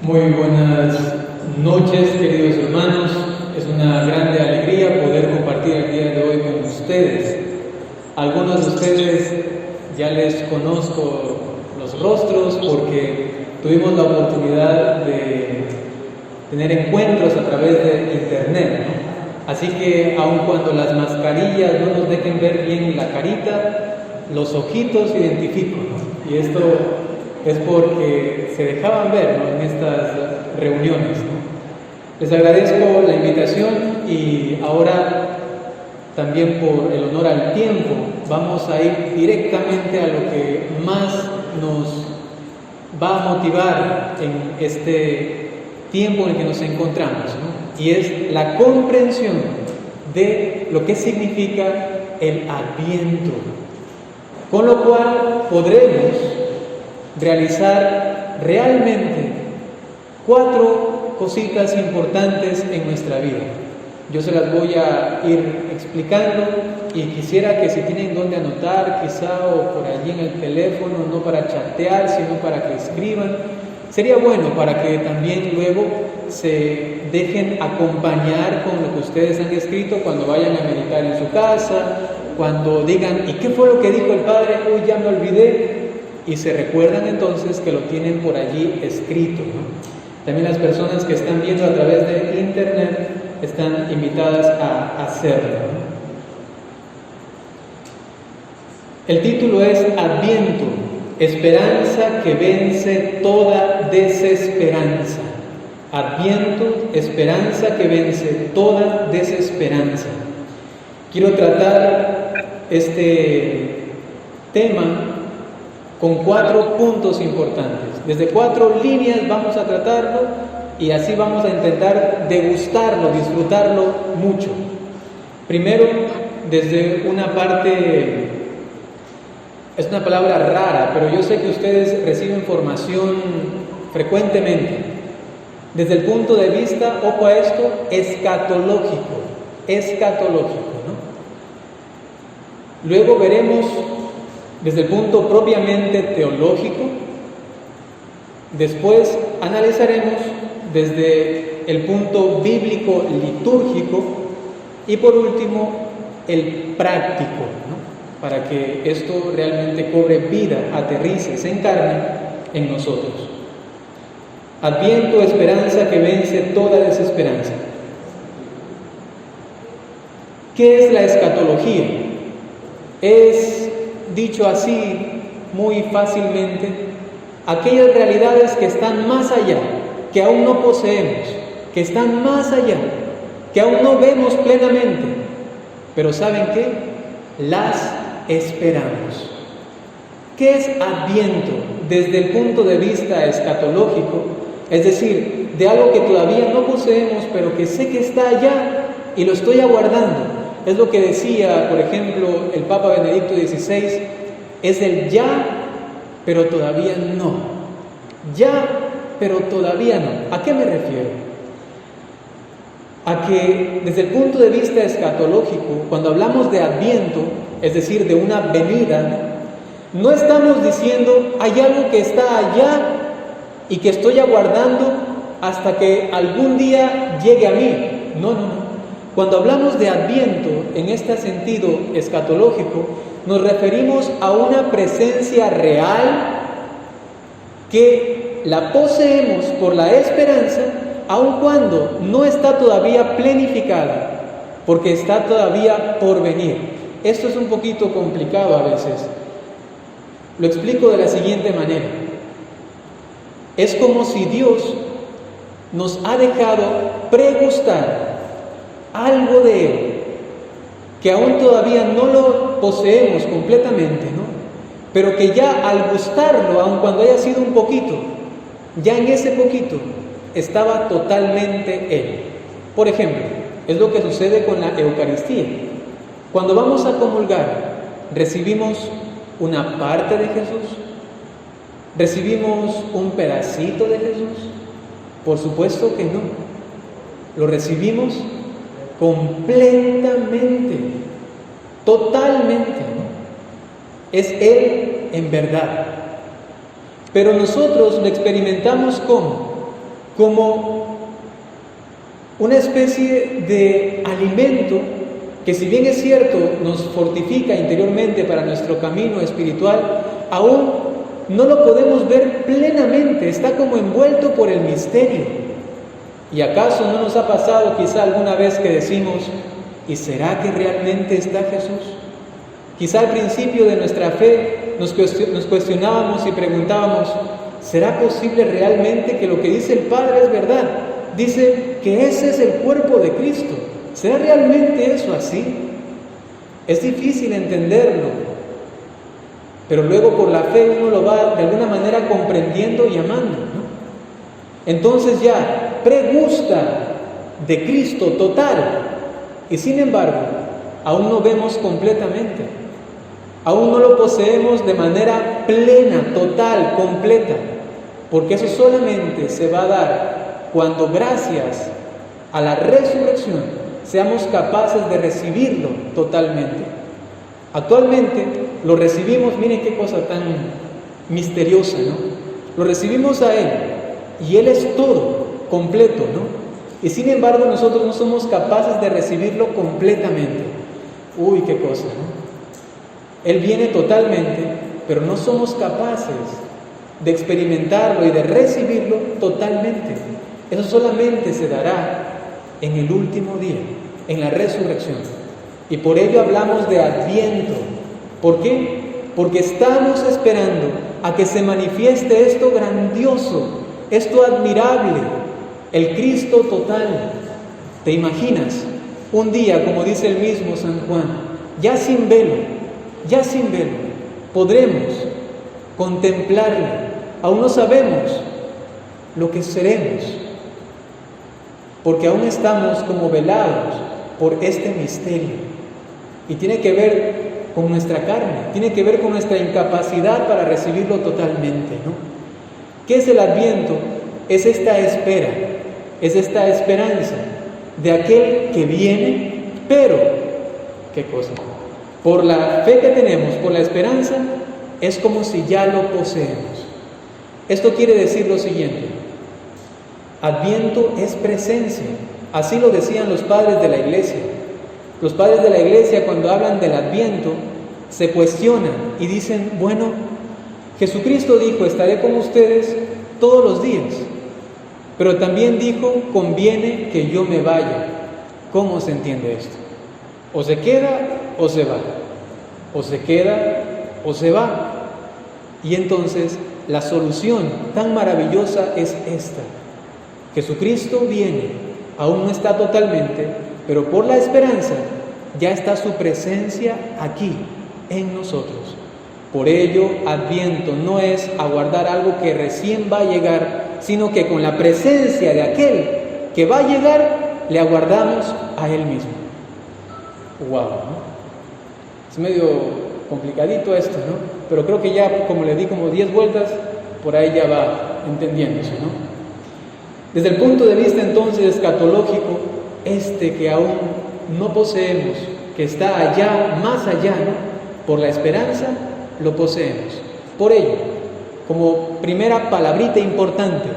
Muy buenas noches, queridos hermanos. Es una grande alegría poder compartir el día de hoy con ustedes. Algunos de ustedes ya les conozco los rostros porque tuvimos la oportunidad de tener encuentros a través de internet, ¿no? Así que aun cuando las mascarillas no nos dejen ver bien la carita, los ojitos identifico, ¿no? Y esto es porque se dejaban ver, ¿no?, en estas reuniones, ¿no? Les agradezco la invitación y ahora también por el honor al tiempo vamos a ir directamente a lo que más nos va a motivar en este tiempo en el que nos encontramos, ¿no? Y es la comprensión de lo que significa el Adviento, con lo cual podremos realizar realmente 4 cositas importantes en nuestra vida. Yo se las voy a ir explicando y quisiera que si tienen donde anotar, quizá o por allí en el teléfono, no para chatear, sino para que escriban, sería bueno para que también luego se dejen acompañar con lo que ustedes han escrito cuando vayan a meditar en su casa, cuando digan, ¿y qué fue lo que dijo el Padre? Uy, ya me olvidé. Y se recuerdan entonces que lo tienen por allí escrito, ¿no? También las personas que están viendo a través de internet están invitadas a hacerlo, ¿no? El título es Adviento, esperanza que vence toda desesperanza. Adviento, esperanza que vence toda desesperanza. Quiero tratar este tema con 4 puntos importantes. Desde 4 líneas vamos a tratarlo y así vamos a intentar degustarlo, disfrutarlo mucho. Primero, desde una parte, es una palabra rara, pero yo sé que ustedes reciben formación frecuentemente. Desde el punto de vista, ojo a esto, escatológico, ¿no? Luego veremos desde el punto propiamente teológico. Después analizaremos desde el punto bíblico litúrgico y por último el práctico, ¿no?, para que esto realmente cobre vida, aterrice, se encarne en nosotros. Adviento, esperanza que vence toda desesperanza. ¿Qué es la escatología? Es, dicho así muy fácilmente, aquellas realidades que están más allá, que aún no poseemos, que están más allá, que aún no vemos plenamente, pero ¿saben qué? Las esperamos. ¿Qué es Adviento desde el punto de vista escatológico? Es decir, de algo que todavía no poseemos, pero que sé que está allá y lo estoy aguardando. Es lo que decía, por ejemplo, el Papa Benedicto XVI, es el ya, pero todavía no. Ya, pero todavía no. ¿A qué me refiero? A que desde el punto de vista escatológico, cuando hablamos de Adviento, es decir, de una venida, no estamos diciendo hay algo que está allá y que estoy aguardando hasta que algún día llegue a mí. No. Cuando hablamos de Adviento en este sentido escatológico, nos referimos a una presencia real que la poseemos por la esperanza, aun cuando no está todavía planificada, porque está todavía por venir. Esto es un poquito complicado a veces. Lo explico de la siguiente manera. Es como si Dios nos ha dejado pregustar algo de Él, que aún todavía no lo poseemos completamente, ¿no? Pero que ya al gustarlo, aun cuando haya sido un poquito, ya en ese poquito estaba totalmente Él. Por ejemplo, es lo que sucede con la Eucaristía. Cuando vamos a comulgar, ¿recibimos una parte de Jesús? ¿Recibimos un pedacito de Jesús? Por supuesto que no. Lo recibimos completamente, totalmente, ¿no? Es Él en verdad. Pero nosotros lo experimentamos ¿cómo? como una especie de alimento que, si bien es cierto, nos fortifica interiormente para nuestro camino espiritual, aún no lo podemos ver plenamente, está como envuelto por el misterio. ¿Y acaso no nos ha pasado quizá alguna vez que decimos, ¿y será que realmente está Jesús? Quizá al principio de nuestra fe nos cuestionábamos y preguntábamos, ¿será posible realmente que lo que dice el Padre es verdad? Dice que ese es el cuerpo de Cristo. ¿Será realmente eso así? Es difícil entenderlo, pero luego por la fe uno lo va de alguna manera comprendiendo y amando, ¿no? Entonces ya pregusta de Cristo total, y sin embargo aún no vemos completamente, aún no lo poseemos de manera plena, total, completa, porque eso solamente se va a dar cuando, gracias a la resurrección, seamos capaces de recibirlo totalmente. Actualmente lo recibimos, miren qué cosa tan misteriosa, ¿no? Lo recibimos a Él y Él es todo, completo, ¿no? Y sin embargo nosotros no somos capaces de recibirlo completamente. Uy, qué cosa, ¿no? Él viene totalmente, pero no somos capaces de experimentarlo y de recibirlo totalmente. Eso solamente se dará en el último día, en la resurrección. Y por ello hablamos de Adviento. ¿Por qué? Porque estamos esperando a que se manifieste esto grandioso, esto admirable, el Cristo total. ¿Te imaginas? Un día, como dice el mismo San Juan, ya sin velo, podremos contemplarle. Aún no sabemos lo que seremos, porque aún estamos como velados por este misterio. Y tiene que ver con nuestra carne, tiene que ver con nuestra incapacidad para recibirlo totalmente, ¿no? ¿Qué es el Adviento? Es esta espera, es esta esperanza de aquel que viene, pero, ¿qué cosa? Por la fe que tenemos, por la esperanza, es como si ya lo poseemos. Esto quiere decir lo siguiente: Adviento es presencia. Así lo decían los padres de la iglesia. Los padres de la iglesia, cuando hablan del Adviento, se cuestionan y dicen, bueno, Jesucristo dijo, estaré con ustedes todos los días, pero también dijo, conviene que yo me vaya. ¿Cómo se entiende esto? O se queda o se va, o se queda o se va. Y entonces la solución tan maravillosa es esta: Jesucristo viene, aún no está totalmente, pero por la esperanza ya está su presencia aquí en nosotros. Por ello, Adviento no es aguardar algo que recién va a llegar, sino que con la presencia de aquel que va a llegar, le aguardamos a Él mismo. ¡Wow! ¿No? Es medio complicadito esto, ¿no? Pero creo que ya, como le di como 10 vueltas, por ahí ya va entendiéndose, ¿no? Desde el punto de vista entonces escatológico, que aún no poseemos, que está allá, más allá, ¿no? Por la esperanza, lo poseemos. Por ello, como primera palabrita importante,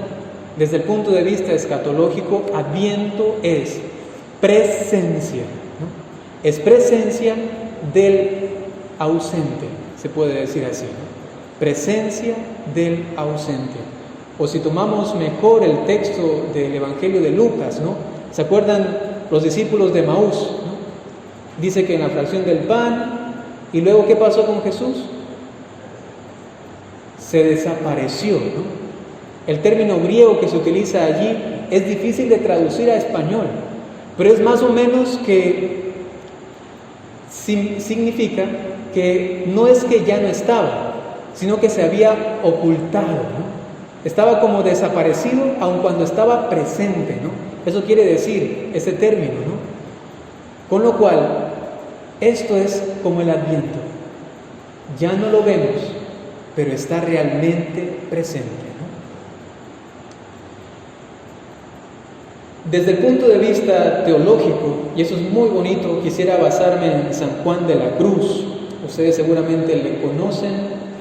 desde el punto de vista escatológico, Adviento es presencia, ¿no? Es presencia del ausente, se puede decir así, ¿no? Presencia del ausente. O si tomamos mejor el texto del Evangelio de Lucas, ¿no? ¿Se acuerdan los discípulos de Maús, ¿no? Dice que en la fracción del pan, y luego ¿qué pasó con Jesús? Se desapareció, ¿no? El término griego que se utiliza allí es difícil de traducir a español, pero es más o menos que significa que no es que ya no estaba, sino que se había ocultado, ¿no? Estaba como desaparecido, aun cuando estaba presente, ¿no? Eso quiere decir ese término, ¿no? Con lo cual, esto es como el Adviento. Ya no lo vemos, pero está realmente presente, ¿no? Desde el punto de vista teológico, y eso es muy bonito, quisiera basarme en San Juan de la Cruz. Ustedes seguramente le conocen,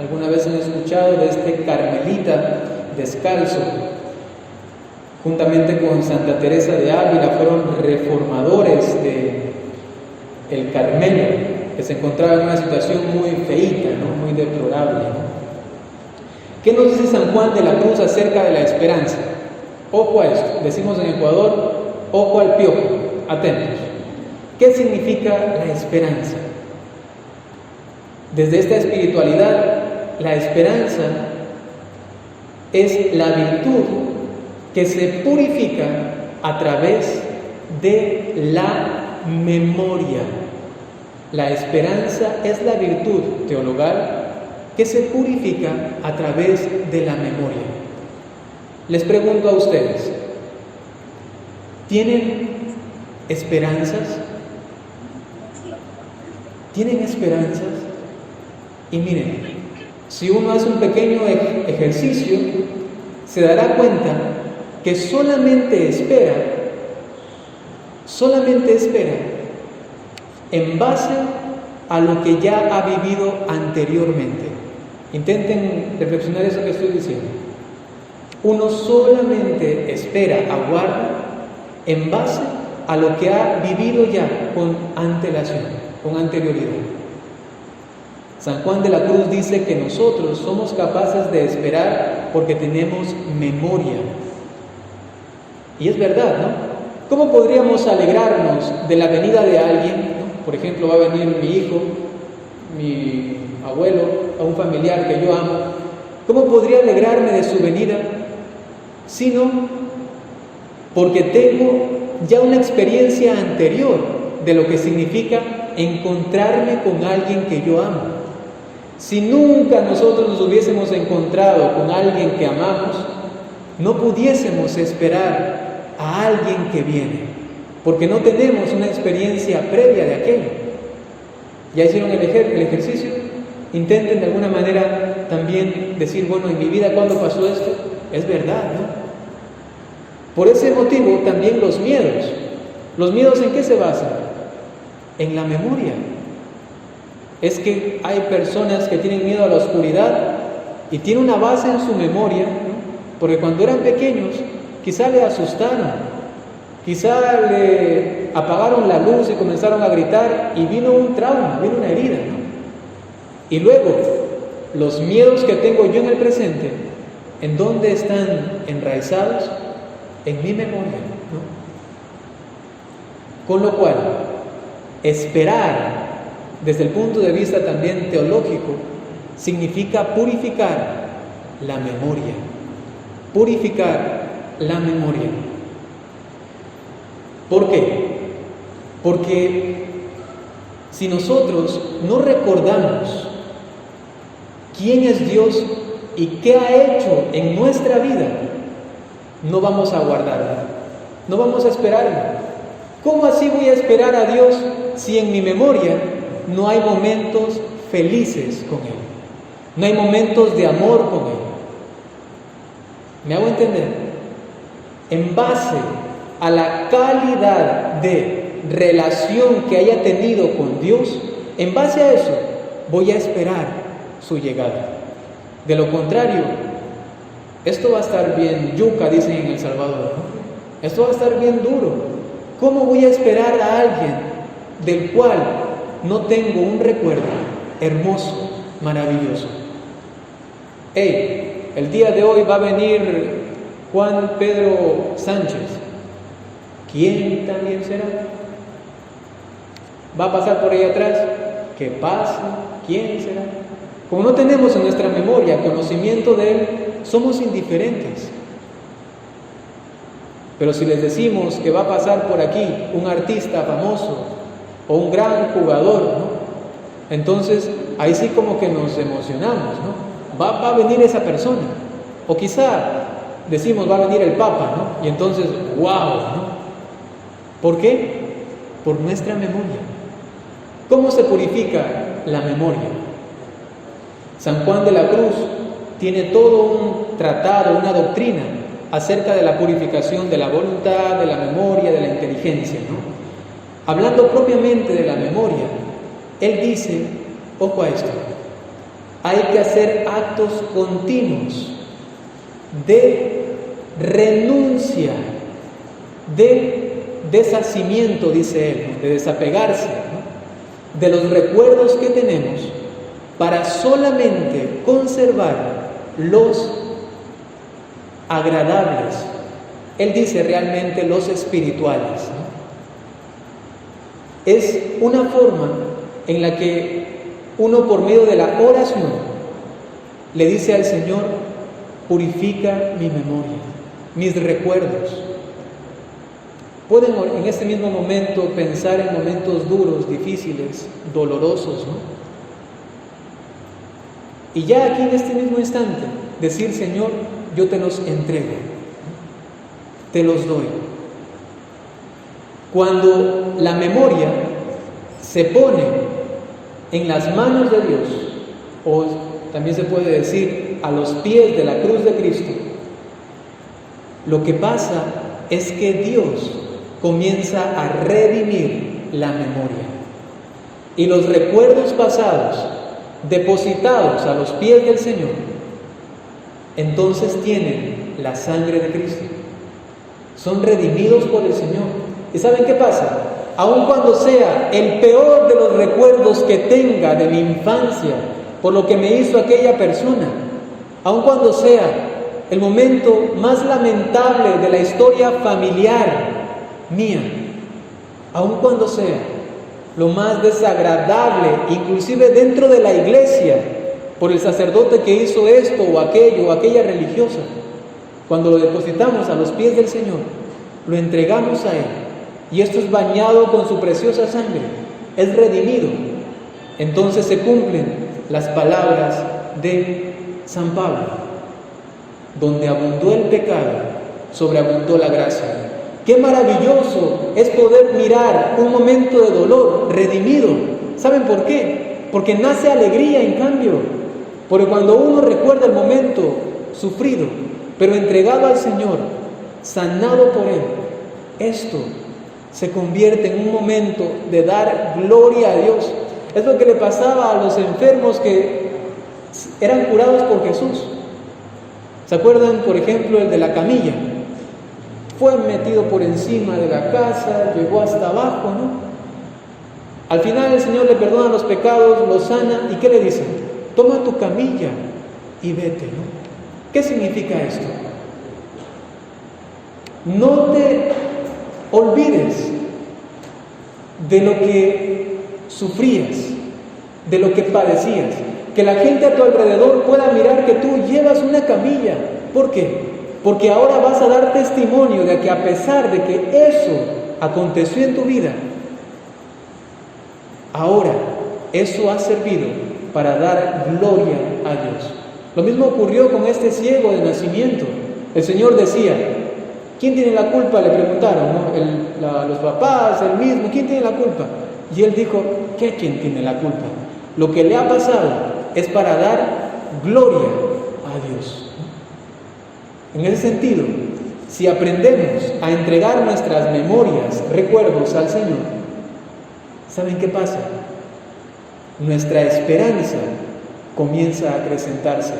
alguna vez han escuchado de este carmelita descalzo, juntamente con Santa Teresa de Ávila, fueron reformadores del Carmelo, que se encontraba en una situación muy feíta, ¿no? Muy deplorable, ¿no? ¿Qué nos dice San Juan de la Cruz acerca de la esperanza? Ojo a esto, decimos en Ecuador, ojo al piojo, atentos. ¿Qué significa la esperanza? Desde esta espiritualidad, la esperanza es la virtud que se purifica a través de la memoria. La esperanza es la virtud teologal que se purifica a través de la memoria. Les pregunto a ustedes, ¿tienen esperanzas? ¿Tienen esperanzas? Y miren, si uno hace un pequeño ejercicio, se dará cuenta que solamente espera en base a lo que ya ha vivido anteriormente. Intenten reflexionar eso que estoy diciendo. Uno solamente espera, aguarda, en base a lo que ha vivido ya con antelación, con anterioridad. San Juan de la Cruz dice que nosotros somos capaces de esperar porque tenemos memoria. Y es verdad, ¿no? ¿Cómo podríamos alegrarnos de la venida de alguien, ¿no? Por ejemplo, va a venir mi hijo, mi abuelo, a un familiar que yo amo. ¿Cómo podría alegrarme de su venida? Sino porque tengo ya una experiencia anterior de lo que significa encontrarme con alguien que yo amo. Si nunca nosotros nos hubiésemos encontrado con alguien que amamos, no pudiésemos esperar a alguien que viene, porque no tenemos una experiencia previa de aquello. ¿Ya hicieron el ejercicio? Intenten de alguna manera también decir, bueno, en mi vida, ¿cuándo pasó esto? Es verdad, ¿no? Por ese motivo también los miedos. ¿Los miedos en qué se basan? En la memoria. Es que hay personas que tienen miedo a la oscuridad y tienen una base en su memoria, ¿no? Porque cuando eran pequeños quizá le asustaron, quizá le apagaron la luz y comenzaron a gritar y vino un trauma, vino una herida, ¿no? Y luego, los miedos que tengo yo en el presente, ¿en dónde están enraizados? En mi memoria, ¿no? Con lo cual, esperar desde el punto de vista también teológico significa purificar la memoria. Purificar la memoria. ¿Por qué? Porque si nosotros no recordamos quién es Dios y qué ha hecho en nuestra vida, no vamos a guardarla, no vamos a esperarla. ¿Cómo así voy a esperar a Dios si en mi memoria no hay momentos felices con Él? No hay momentos de amor con Él. ¿Me hago entender? En base a la calidad de relación que haya tenido con Dios, en base a eso voy a esperar su llegada. De lo contrario, esto va a estar bien yuca, dicen en El Salvador, ¿no? Esto va a estar bien duro. ¿Cómo voy a esperar a alguien del cual no tengo un recuerdo hermoso, maravilloso? El día de hoy va a venir Juan Pedro Sánchez. ¿Quién también será? ¿Va a pasar por ahí atrás? ¿Qué pasa? ¿Quién será? Como no tenemos en nuestra memoria conocimiento de Él, somos indiferentes. Pero si les decimos que va a pasar por aquí un artista famoso o un gran jugador, ¿no? Entonces ahí sí como que nos emocionamos, ¿no? Va a venir esa persona. O quizá decimos va a venir el Papa, ¿no? Y entonces, ¡wow!, ¿no? ¿Por qué? Por nuestra memoria. ¿Cómo se purifica la memoria? San Juan de la Cruz tiene todo un tratado, una doctrina acerca de la purificación de la voluntad, de la memoria, de la inteligencia, ¿no? Hablando propiamente de la memoria, él dice, ojo a esto, hay que hacer actos continuos de renuncia de deshacimiento, dice él, de desapegarse, ¿no?, de los recuerdos que tenemos para solamente conservar los agradables. Él dice realmente los espirituales, ¿no? Es una forma en la que uno, por medio de la oración, le dice al Señor: purifica mi memoria, mis recuerdos. Pueden en este mismo momento pensar en momentos duros, difíciles, dolorosos, ¿no? Y ya aquí en este mismo instante decir: Señor, yo te los entrego, te los doy. Cuando la memoria se pone en las manos de Dios, o también se puede decir a los pies de la cruz de Cristo, lo que pasa es que Dios comienza a redimir la memoria. Y los recuerdos pasados, depositados a los pies del Señor, entonces tienen la sangre de Cristo. Son redimidos por el Señor. ¿Y saben qué pasa? Aun cuando sea el peor de los recuerdos que tenga de mi infancia, por lo que me hizo aquella persona, aun cuando sea el momento más lamentable de la historia familiar mía, aun cuando sea lo más desagradable, inclusive dentro de la iglesia, por el sacerdote que hizo esto o aquello o aquella religiosa, cuando lo depositamos a los pies del Señor, lo entregamos a Él, y esto es bañado con su preciosa sangre, es redimido. Entonces se cumplen las palabras de San Pablo: donde abundó el pecado, sobreabundó la gracia. Qué maravilloso es poder mirar un momento de dolor redimido. ¿Saben por qué? Porque nace alegría, en cambio. Porque cuando uno recuerda el momento sufrido, pero entregado al Señor, sanado por Él, esto se convierte en un momento de dar gloria a Dios. Es lo que le pasaba a los enfermos que eran curados por Jesús. ¿Se acuerdan, por ejemplo, el de la camilla? Fue metido por encima de la casa, llegó hasta abajo, ¿no? Al final el Señor le perdona los pecados, lo sana, ¿y qué le dice? Toma tu camilla y vete, ¿no? ¿Qué significa esto? No te olvides de lo que sufrías, de lo que padecías. Que la gente a tu alrededor pueda mirar que tú llevas una camilla. ¿Por qué? Porque ahora vas a dar testimonio de que a pesar de que eso aconteció en tu vida, ahora eso ha servido para dar gloria a Dios. Lo mismo ocurrió con este ciego de nacimiento. El Señor decía: ¿quién tiene la culpa? Le preguntaron, ¿no? Los papás, él mismo, ¿quién tiene la culpa? Y él dijo: ¿qué quién tiene la culpa? Lo que le ha pasado es para dar gloria a Dios. En ese sentido, si aprendemos a entregar nuestras memorias, recuerdos al Señor, ¿saben qué pasa? Nuestra esperanza comienza a acrecentarse,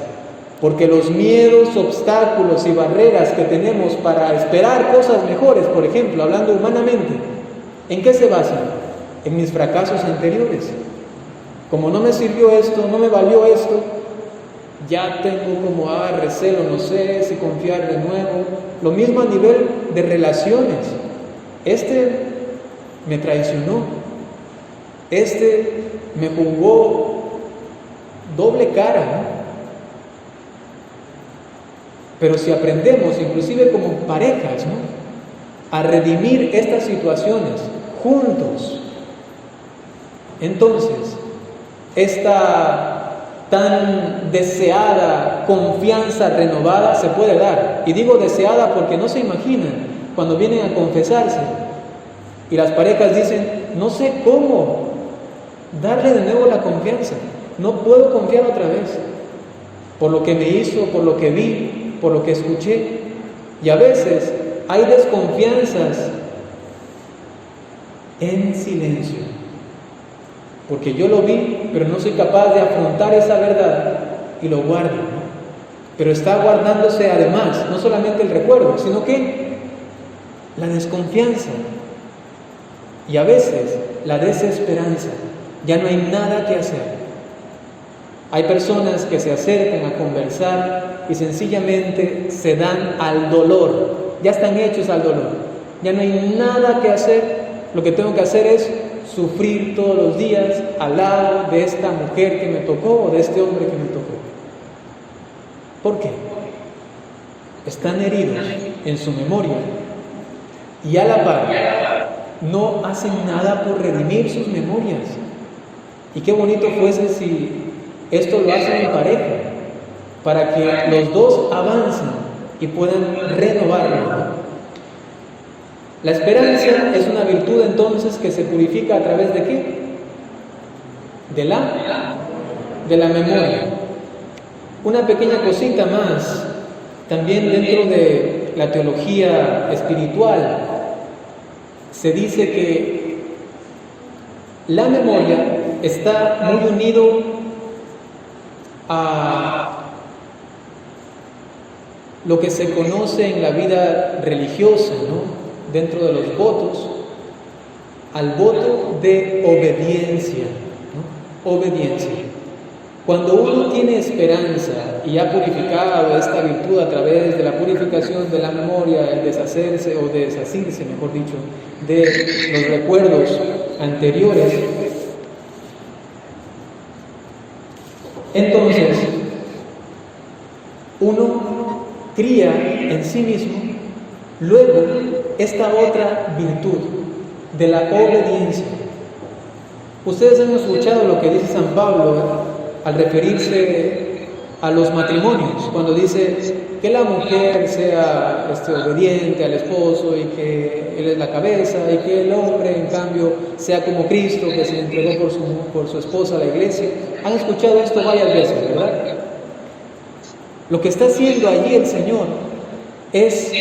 porque los miedos, obstáculos y barreras que tenemos para esperar cosas mejores, por ejemplo, hablando humanamente, ¿en qué se basan? En mis fracasos anteriores. Como no me sirvió esto, no me valió esto, ya tengo como recelo, no sé si confiar de nuevo. Lo mismo a nivel de relaciones. Este me traicionó, este me jugó doble cara, ¿no? Pero si aprendemos, inclusive como parejas, ¿no?, a redimir estas situaciones juntos, entonces esta tan deseada confianza renovada se puede dar. Y digo deseada porque no se imaginan cuando vienen a confesarse y las parejas dicen: no sé cómo darle de nuevo la confianza, no puedo confiar otra vez por lo que me hizo, por lo que vi, por lo que escuché. Y a veces hay desconfianzas en silencio, porque yo lo vi, pero no soy capaz de afrontar esa verdad y lo guardo, ¿no? pero está guardándose además, no solamente el recuerdo, sino que la desconfianza y a veces la desesperanza. Ya no hay nada que hacer. Hay personas que se acercan a conversar y sencillamente se dan al dolor, ya están hechos al dolor, ya no hay nada que hacer, lo que tengo que hacer es sufrir todos los días al lado de esta mujer que me tocó o de este hombre que me tocó. ¿Por qué? Están heridos en su memoria y a la par no hacen nada por redimir sus memorias. Y qué bonito fuese si esto lo hacen en pareja, para que los dos avancen y puedan renovarlo. La esperanza es una virtud entonces que se purifica a través de ¿qué? De la memoria. Una pequeña cosita más, también dentro de la teología espiritual, se dice que la memoria está muy unido a lo que se conoce en la vida religiosa, ¿no? Dentro de los votos, al voto de obediencia, ¿no? Obediencia. Cuando uno tiene esperanza y ha purificado esta virtud a través de la purificación de la memoria, el deshacerse o desasirse, mejor dicho, de los recuerdos anteriores, entonces uno cría en sí mismo luego esta otra virtud de la obediencia. Ustedes han escuchado lo que dice San Pablo al referirse a los matrimonios, cuando dice que la mujer sea obediente al esposo y que él es la cabeza, y que el hombre en cambio sea como Cristo, que se entregó por su esposa a la iglesia. Han escuchado esto varias veces, ¿verdad? Lo que está haciendo allí el Señor es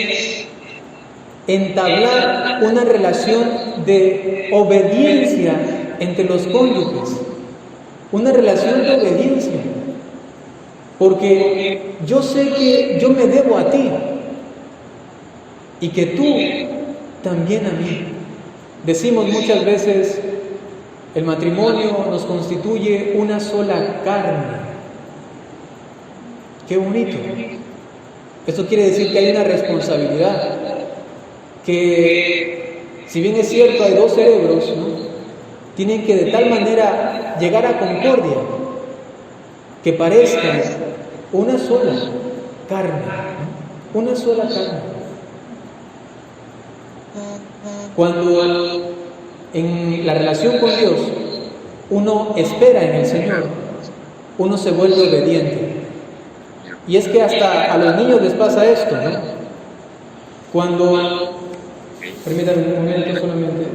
entablar una relación de obediencia entre los cónyuges, una relación de obediencia, porque yo sé que yo me debo a ti y que tú también a mí. Decimos muchas veces, el matrimonio nos constituye una sola carne. Qué bonito. Esto quiere decir que hay una responsabilidad, que si bien es cierto hay dos cerebros, ¿no? Tienen que de tal manera llegar a concordia que parezcan una sola carne, ¿no? Una sola carne. Cuando en la relación con Dios uno espera en el Señor, uno se vuelve obediente. Y es que hasta a los niños les pasa esto, ¿no? Cuando, permítanme un momento solamente,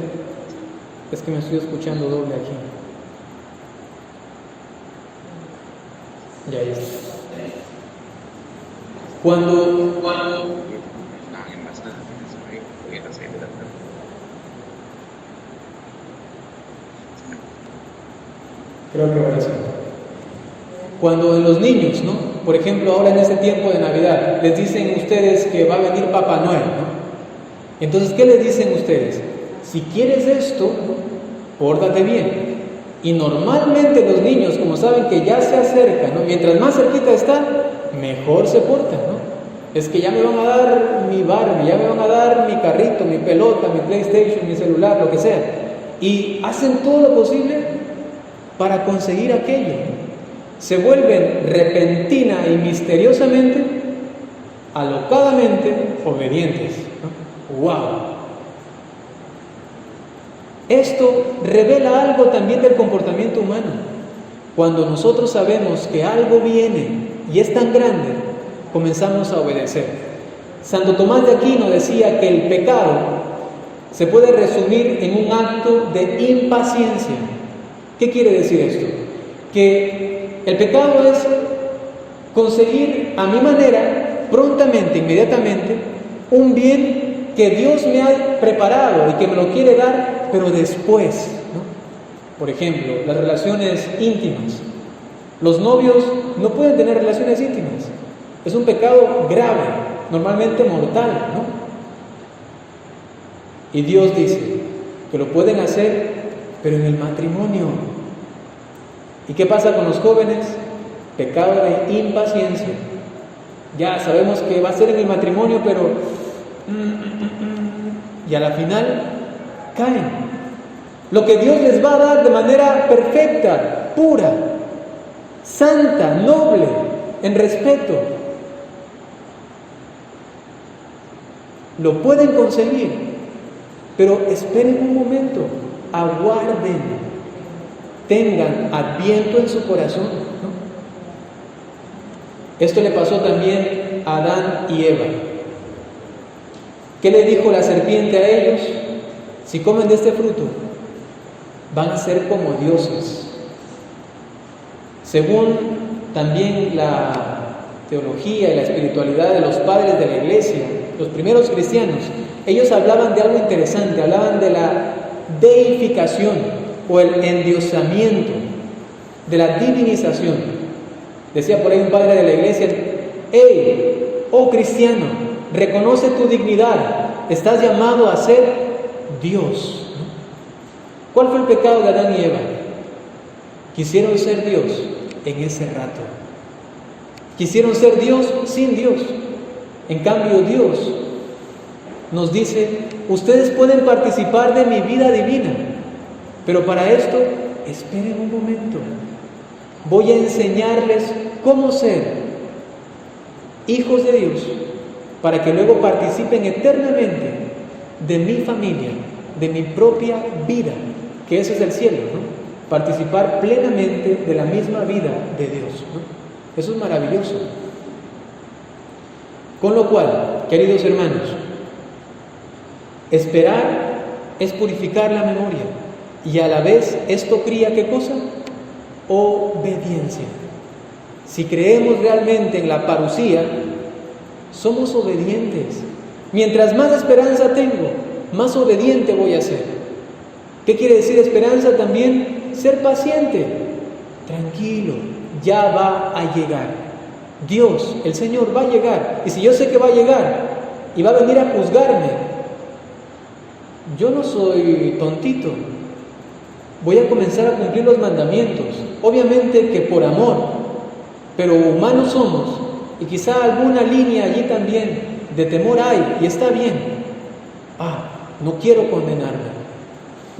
es que me estoy escuchando doble aquí. Ya está. Cuando creo que ahora sí. Cuando los niños, ¿no? Por ejemplo, ahora en este tiempo de Navidad, les dicen ustedes que va a venir Papá Noel, ¿no? Entonces, ¿qué les dicen ustedes? Si quieres esto, pórtate bien. Y normalmente los niños, como saben que ya se acercan, ¿no? Mientras más cerquita están, mejor se portan, ¿no? Es que ya me van a dar mi Barbie, ya me van a dar mi carrito, mi pelota, mi PlayStation, mi celular, lo que sea. Y hacen todo lo posible para conseguir aquello. Se vuelven repentina y misteriosamente, alocadamente obedientes, ¿no? ¡Wow! Esto revela algo también del comportamiento humano. Cuando nosotros sabemos que algo viene y es tan grande, comenzamos a obedecer. Santo Tomás de Aquino decía que el pecado se puede resumir en un acto de impaciencia. ¿Qué quiere decir esto? Que el pecado es conseguir a mi manera, prontamente, inmediatamente, un bien que Dios me ha preparado y que me lo quiere dar, pero después, ¿no? Por ejemplo, las relaciones íntimas. Los novios no pueden tener relaciones íntimas. Es un pecado grave, normalmente mortal, ¿no? Y Dios dice que lo pueden hacer, pero en el matrimonio. ¿Y qué pasa con los jóvenes? Pecado de impaciencia. Ya sabemos que va a ser en el matrimonio, pero y a la final caen. Lo que Dios les va a dar de manera perfecta, pura, santa, noble, en respeto, lo pueden conseguir, pero esperen un momento, aguarden, tengan adviento en su corazón, ¿no? Esto le pasó también a Adán y Eva. ¿Qué le dijo la serpiente a ellos? Si comen de este fruto, van a ser como dioses. Según también la teología y la espiritualidad de los padres de la iglesia, los primeros cristianos, ellos hablaban de algo interesante, hablaban de la deificación o el endiosamiento, de la divinización. Decía por ahí un padre de la iglesia: ¡Hey, oh cristiano, reconoce tu dignidad! Estás llamado a ser Dios. ¿Cuál fue el pecado de Adán y Eva? Quisieron ser Dios en ese rato. Quisieron ser Dios sin Dios. En cambio, Dios nos dice: ustedes pueden participar de mi vida divina, pero para esto, esperen un momento. Voy a enseñarles cómo ser hijos de Dios, para que luego participen eternamente de mi familia, de mi propia vida, que ese es el cielo, ¿no? Participar plenamente de la misma vida de Dios, ¿no? Eso es maravilloso. Con lo cual, queridos hermanos, esperar es purificar la memoria, y a la vez esto cría ¿qué cosa? Obediencia. Si creemos realmente en la parusía, somos obedientes. Mientras más esperanza tengo, más obediente voy a ser. ¿Qué quiere decir esperanza también? Ser paciente, tranquilo, ya va a llegar. Dios, el Señor, va a llegar. Y si yo sé que va a llegar y va a venir a juzgarme, yo no soy tontito. Voy a comenzar a cumplir los mandamientos. Obviamente que por amor, pero humanos somos, y quizá alguna línea allí también de temor hay, y está bien. No quiero condenarme.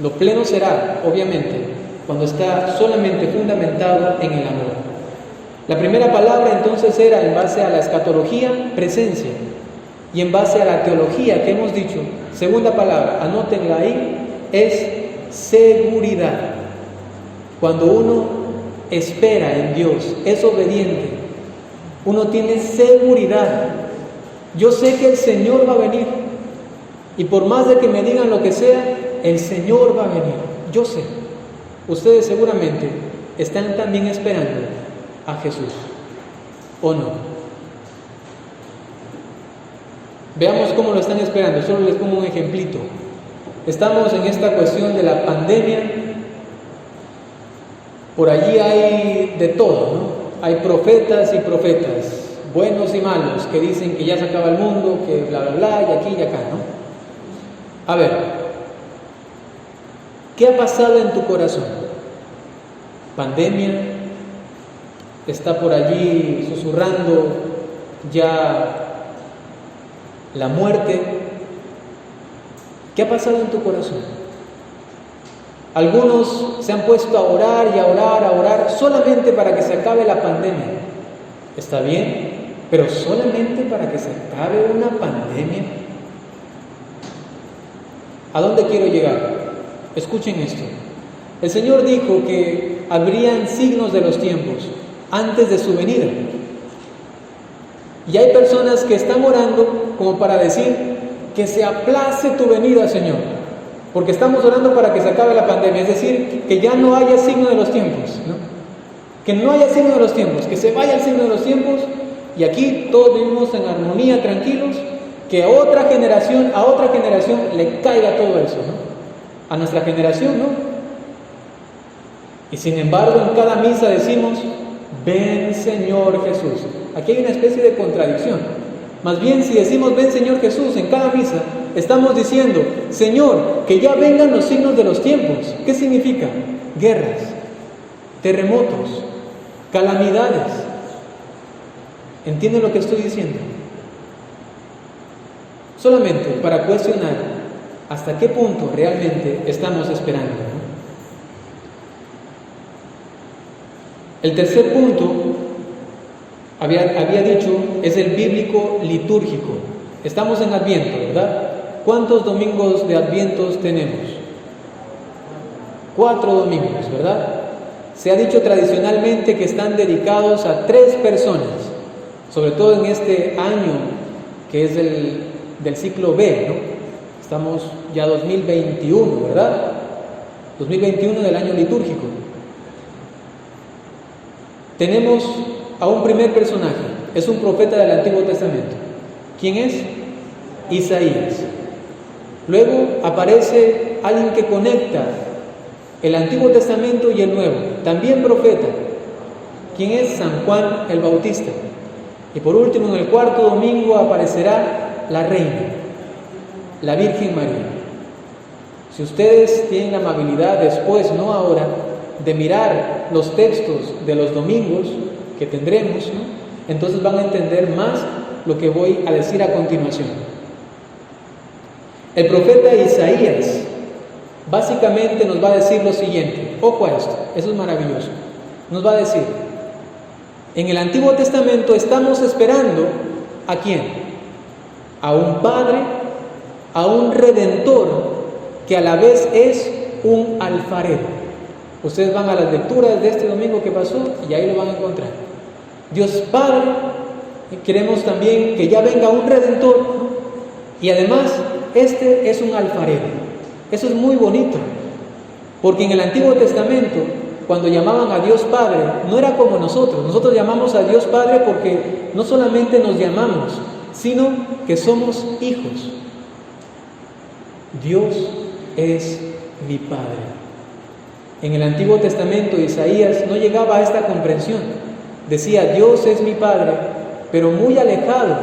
Lo pleno será, obviamente, cuando está solamente fundamentado en el amor. La primera palabra entonces era, en base a la escatología, presencia, y en base a la teología que hemos dicho, segunda palabra, anótenla ahí, es seguridad. Cuando uno espera en Dios, es obediente, uno tiene seguridad. Yo sé que el Señor va a venir, y por más de que me digan lo que sea, el Señor va a venir. Yo sé. Ustedes seguramente están también esperando a Jesús, ¿o no? Veamos cómo lo están esperando. Solo les pongo un ejemplito. Estamos en esta cuestión de la pandemia. Por allí hay de todo, ¿no? Hay profetas y profetas, buenos y malos, que dicen que ya se acaba el mundo, que bla, bla, bla, y aquí y acá, ¿no? A ver, ¿qué ha pasado en tu corazón? Pandemia, está por allí susurrando ya la muerte. ¿Qué ha pasado en tu corazón? Algunos se han puesto a orar y a orar, a orar solamente para que se acabe la pandemia. Está bien, pero solamente para que se acabe una pandemia. ¿A dónde quiero llegar? Escuchen esto. El Señor dijo que habrían signos de los tiempos antes de su venida. Y hay personas que están orando como para decir que se aplace tu venida, Señor, porque estamos orando para que se acabe la pandemia, es decir, que ya no haya signo de los tiempos, ¿no? Que no haya signo de los tiempos, que se vaya el signo de los tiempos, y aquí todos vivimos en armonía, tranquilos, que a otra generación le caiga todo eso, ¿no? A nuestra generación, ¿no? Y sin embargo, en cada misa decimos: ven Señor Jesús. Aquí hay una especie de contradicción. Más bien, si decimos ven Señor Jesús en cada misa, estamos diciendo, Señor, que ya vengan los signos de los tiempos. ¿Qué significa? Guerras, terremotos, calamidades. ¿Entienden lo que estoy diciendo? Solamente para cuestionar hasta qué punto realmente estamos esperando, ¿no? El tercer punto, había dicho, es el bíblico litúrgico. Estamos en Adviento, ¿verdad? ¿Cuántos domingos de Advientos tenemos? 4 domingos, ¿verdad? Se ha dicho tradicionalmente que están dedicados a 3 personas, sobre todo en este año que es del ciclo B, ¿no? Estamos ya 2021, ¿verdad? 2021 del año litúrgico. Tenemos a un primer personaje, es un profeta del Antiguo Testamento. ¿Quién es? Isaías. Luego aparece alguien que conecta el Antiguo Testamento y el Nuevo, también profeta. ¿Quién es? San Juan el Bautista. Y por último, en el 4º domingo aparecerá la reina, la Virgen María. Si ustedes tienen la amabilidad después, no ahora, de mirar los textos de los domingos que tendremos, ¿no? Entonces van a entender más lo que voy a decir a continuación. El profeta Isaías básicamente nos va a decir lo siguiente. Ojo a esto, eso es maravilloso. Nos va a decir, en el Antiguo Testamento estamos esperando ¿a quién? A un Padre, a un Redentor, que a la vez es un alfarero. Ustedes van a las lecturas de este domingo que pasó y ahí lo van a encontrar. Dios Padre, y queremos también que ya venga un Redentor, ¿no? Y además, este es un alfarero. Eso es muy bonito, porque en el Antiguo Testamento, cuando llamaban a Dios Padre, no era como nosotros. Nosotros llamamos a Dios Padre porque no solamente nos llamamos, sino que somos hijos. Dios es mi Padre. En el Antiguo Testamento, Isaías no llegaba a esta comprensión. Decía, Dios es mi Padre, pero muy alejado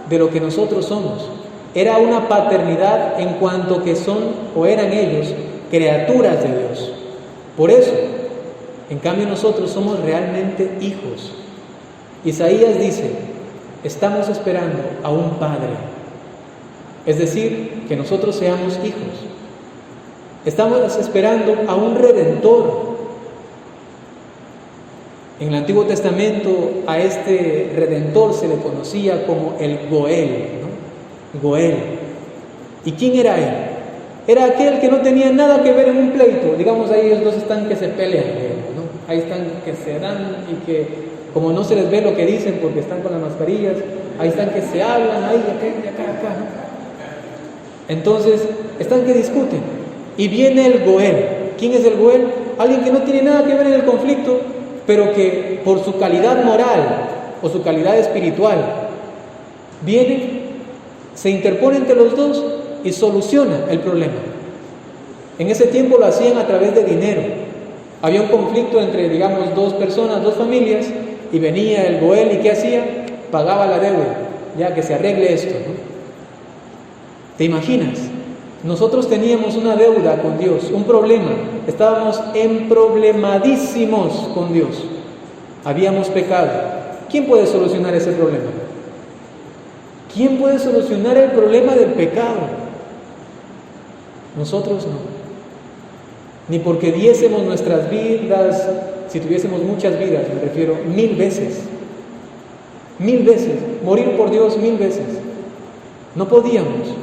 de lo que nosotros somos. Era una paternidad en cuanto que son, o eran ellos, criaturas de Dios. Por eso, en cambio nosotros somos realmente hijos. Isaías dice, estamos esperando a un Padre. Es decir, que nosotros seamos hijos. Estamos esperando a un Redentor. En el Antiguo Testamento a este Redentor se le conocía como el Goel, ¿no? Goel. ¿Y quién era él? Era aquel que no tenía nada que ver en un pleito. Digamos, ahí ellos dos están que se pelean, ¿no? Ahí están que se dan y que, como no se les ve lo que dicen porque están con las mascarillas, ahí están que se hablan, ahí, acá, ¿no? Entonces, están que discuten. Y viene el Goel. ¿Quién es el Goel? Alguien que no tiene nada que ver en el conflicto, pero que por su calidad moral o su calidad espiritual viene, se interpone entre los dos y soluciona el problema. En ese tiempo lo hacían a través de dinero. Había un conflicto entre, digamos, 2 personas, 2 familias, y venía el Goel y ¿qué hacía? Pagaba la deuda, ya que se arregle esto, ¿no? ¿Te imaginas? Nosotros teníamos una deuda con Dios, un problema. Estábamos emproblemadísimos con Dios. Habíamos pecado. ¿Quién puede solucionar ese problema? ¿Quién puede solucionar el problema del pecado? Nosotros no. Ni porque diésemos nuestras vidas, si tuviésemos muchas vidas, me refiero 1000 veces. 1000 veces. Morir por Dios 1000 veces. No podíamos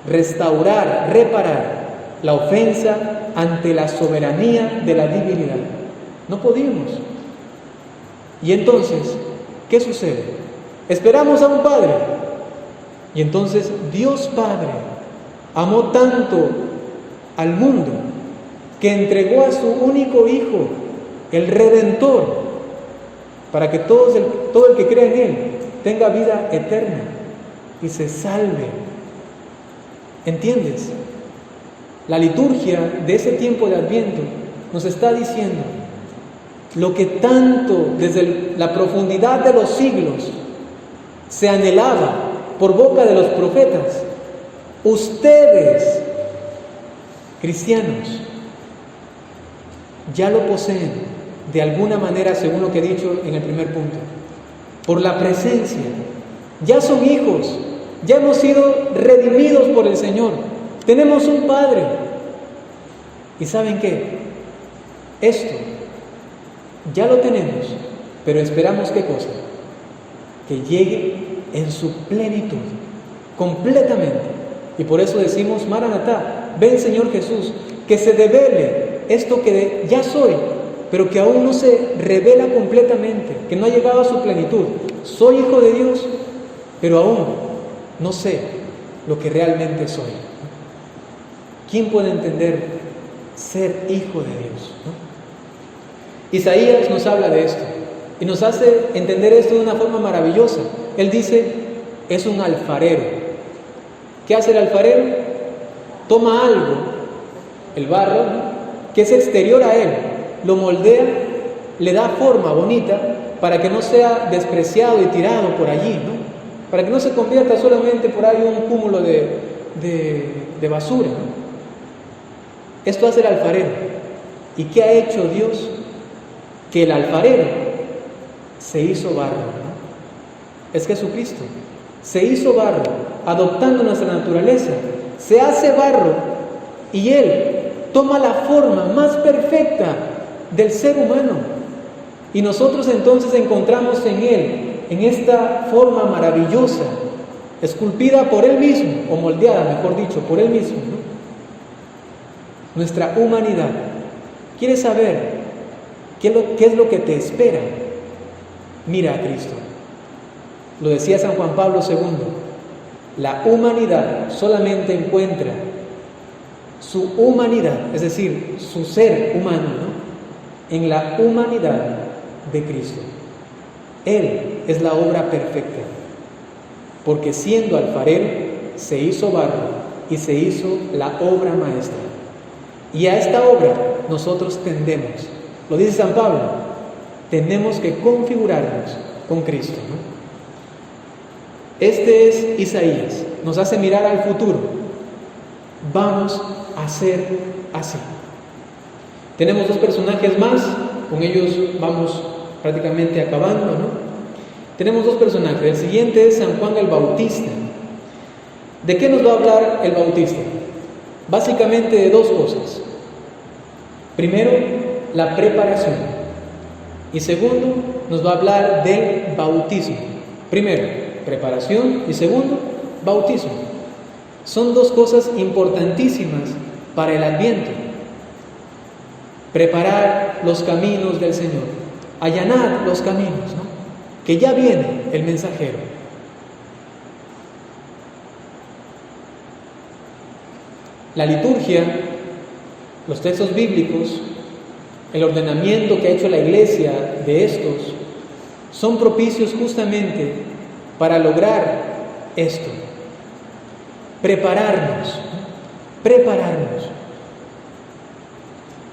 restaurar, reparar la ofensa ante la soberanía de la divinidad. No podíamos. Y entonces, ¿qué sucede? Esperamos a un Padre. Y entonces Dios Padre amó tanto al mundo que entregó a su único Hijo, el Redentor, para que todo el que crea en Él tenga vida eterna y se salve. ¿Entiendes? La liturgia de ese tiempo de Adviento nos está diciendo, lo que tanto desde la profundidad de los siglos se anhelaba por boca de los profetas, ustedes, cristianos, ya lo poseen de alguna manera, según lo que he dicho en el primer punto, por la presencia. Ya son hijos, ya hemos sido redimidos por el Señor, tenemos un Padre. ¿Y saben qué? Esto ya lo tenemos, pero esperamos ¿qué cosa? Que llegue en su plenitud, completamente. Y por eso decimos, Maranatá, ven Señor Jesús, que se revele esto que ya soy, pero que aún no se revela completamente, que no ha llegado a su plenitud. Soy hijo de Dios, pero aún no sé lo que realmente soy. ¿Quién puede entender ser hijo de Dios? ¿No? Isaías nos habla de esto y nos hace entender esto de una forma maravillosa. Él dice, es un alfarero. ¿Qué hace el alfarero? Toma algo, el barro, ¿no?, que es exterior a él, lo moldea, le da forma bonita para que no sea despreciado y tirado por allí, ¿no? Para que no se convierta solamente por ahí un cúmulo de basura, ¿no? Esto hace el alfarero. ¿Y qué ha hecho Dios? Que el alfarero se hizo barro, ¿no? Es Jesucristo. Se hizo barro, adoptando nuestra naturaleza. Se hace barro y Él toma la forma más perfecta del ser humano. Y nosotros entonces encontramos en Él, en esta forma maravillosa, esculpida por Él mismo, o moldeada, mejor dicho, por Él mismo, ¿no?, nuestra humanidad. ¿Quieres saber qué es lo que te espera? Mira a Cristo. Lo decía San Juan Pablo II, la humanidad solamente encuentra su humanidad, es decir, su ser humano, ¿no?, en la humanidad de Cristo. Él es la obra perfecta, porque siendo alfarero se hizo barro y se hizo la obra maestra. Y a esta obra nosotros tendemos, lo dice San Pablo, tenemos que configurarnos con Cristo, ¿no? Este es Isaías, nos hace mirar al futuro. Vamos a ser así. Tenemos dos personajes más, con ellos vamos prácticamente acabando, ¿no? Tenemos dos personajes. El siguiente es San Juan el Bautista. ¿De qué nos va a hablar el Bautista? Básicamente de dos cosas. Primero, la preparación. Y segundo, nos va a hablar del bautismo. Primero, preparación, y segundo, bautismo. Son dos cosas importantísimas para el Adviento. Preparar los caminos del Señor, allanar los caminos, ¿no?, que ya viene el mensajero. La liturgia, los textos bíblicos, el ordenamiento que ha hecho la Iglesia de estos, son propicios justamente para lograr esto. Prepararnos.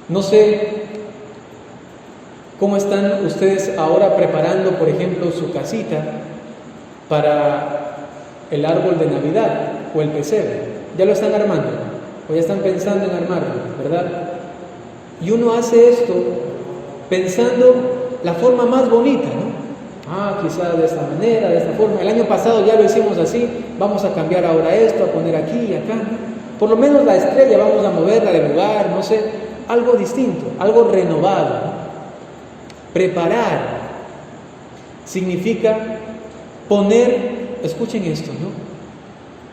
No sé cómo están ustedes ahora preparando, por ejemplo, su casita para el árbol de Navidad o el pesebre. ¿Ya lo están armando? ¿O ya están pensando en armarlo, verdad? Y uno hace esto pensando la forma más bonita, ¿no? Quizás de esta manera, de esta forma. El año pasado ya lo hicimos así, vamos a cambiar ahora esto, a poner aquí y acá, ¿no? Por lo menos la estrella vamos a moverla de lugar, no sé, algo distinto, algo renovado, ¿no? Preparar significa poner, escuchen esto, ¿no?,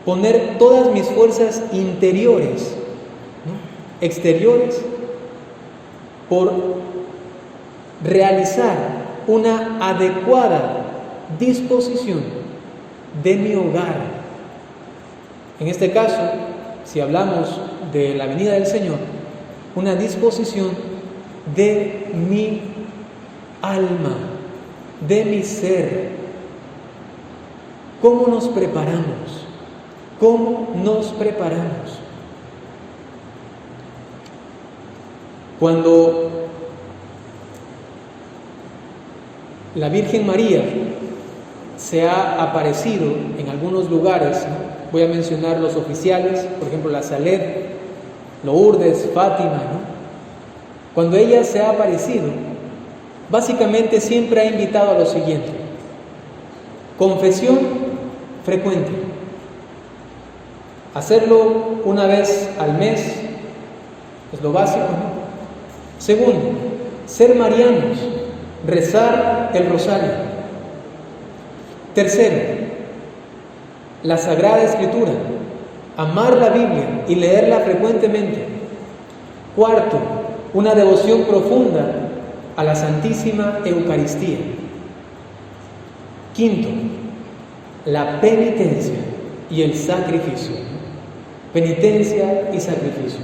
poner todas mis fuerzas interiores, ¿no?, exteriores, por realizar una adecuada disposición de mi hogar. En este caso, si hablamos de la venida del Señor, una disposición de mi alma, de mi ser. ¿Cómo nos preparamos? ¿Cómo nos preparamos? Cuando la Virgen María se ha aparecido en algunos lugares, ¿no? Voy a mencionar los oficiales, por ejemplo la Saled, Lourdes, Fátima, ¿no? Cuando ella se ha aparecido, básicamente siempre ha invitado a lo siguiente: confesión frecuente, hacerlo una vez al mes, es lo básico, ¿no? Segundo, ser marianos, rezar el rosario. Tercero, la Sagrada Escritura, amar la Biblia y leerla frecuentemente. Cuarto, una devoción profunda a la Santísima Eucaristía. Quinto, la penitencia y el sacrificio. Penitencia y sacrificio.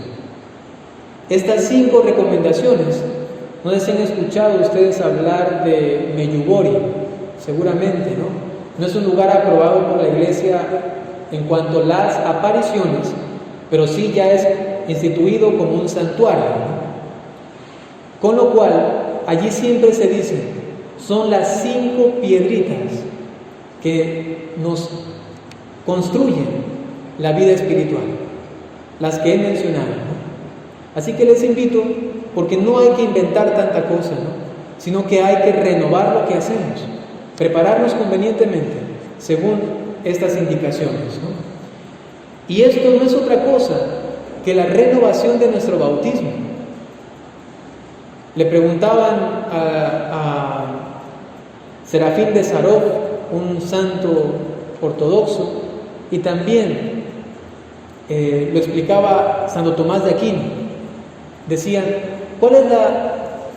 Estas 5 recomendaciones, no sé si han escuchado ustedes hablar de Medjugorje, seguramente, ¿no? No es un lugar aprobado por la Iglesia en cuanto a las apariciones, pero sí ya es instituido como un santuario, ¿no? Con lo cual, allí siempre se dice, son las 5 piedritas que nos construyen la vida espiritual, las que he mencionado, ¿no? Así que les invito, porque no hay que inventar tanta cosa, ¿no? Sino que hay que renovar lo que hacemos, prepararnos convenientemente según estas indicaciones, ¿no? Y esto no es otra cosa que la renovación de nuestro bautismo. Le preguntaban a Serafín de Sarov, un santo ortodoxo, y también lo explicaba Santo Tomás de Aquino. Decían, ¿cuál es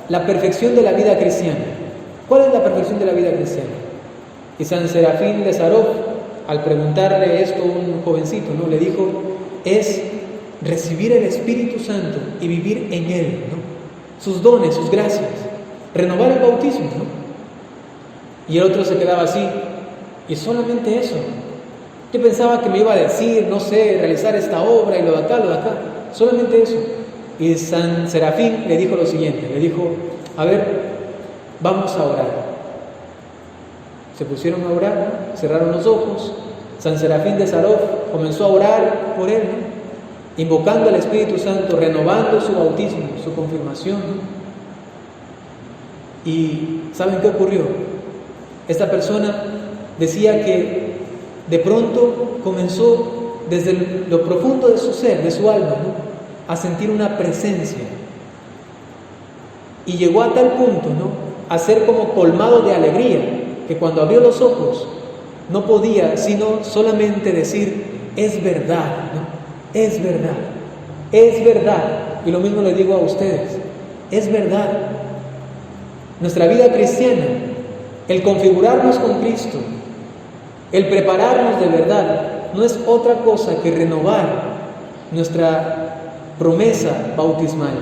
la perfección de la vida cristiana? ¿Cuál es la perfección de la vida cristiana? Y San Serafín de Sarov, al preguntarle esto a un jovencito, ¿no? Le dijo, es recibir el Espíritu Santo y vivir en Él, ¿no? Sus dones, sus gracias, renovar el bautismo, ¿no? Y el otro se quedaba así, y solamente eso. Yo pensaba que me iba a decir, no sé, realizar esta obra y lo de acá, solamente eso. Y San Serafín le dijo lo siguiente, le dijo, a ver, vamos a orar. Se pusieron a orar, ¿no? Cerraron los ojos. San Serafín de Sarov comenzó a orar por él, ¿no? Invocando al Espíritu Santo, renovando su bautismo, su confirmación, ¿no? Y ¿saben qué ocurrió? Esta persona decía que de pronto comenzó desde lo profundo de su ser, de su alma, ¿no? A sentir una presencia, y llegó a tal punto, ¿no? A ser como colmado de alegría, que cuando abrió los ojos no podía sino solamente decir, es verdad, ¿no? Es verdad, es verdad. Y lo mismo les digo a ustedes, es verdad. Nuestra vida cristiana, el configurarnos con Cristo, el prepararnos de verdad, no es otra cosa que renovar nuestra promesa bautismal.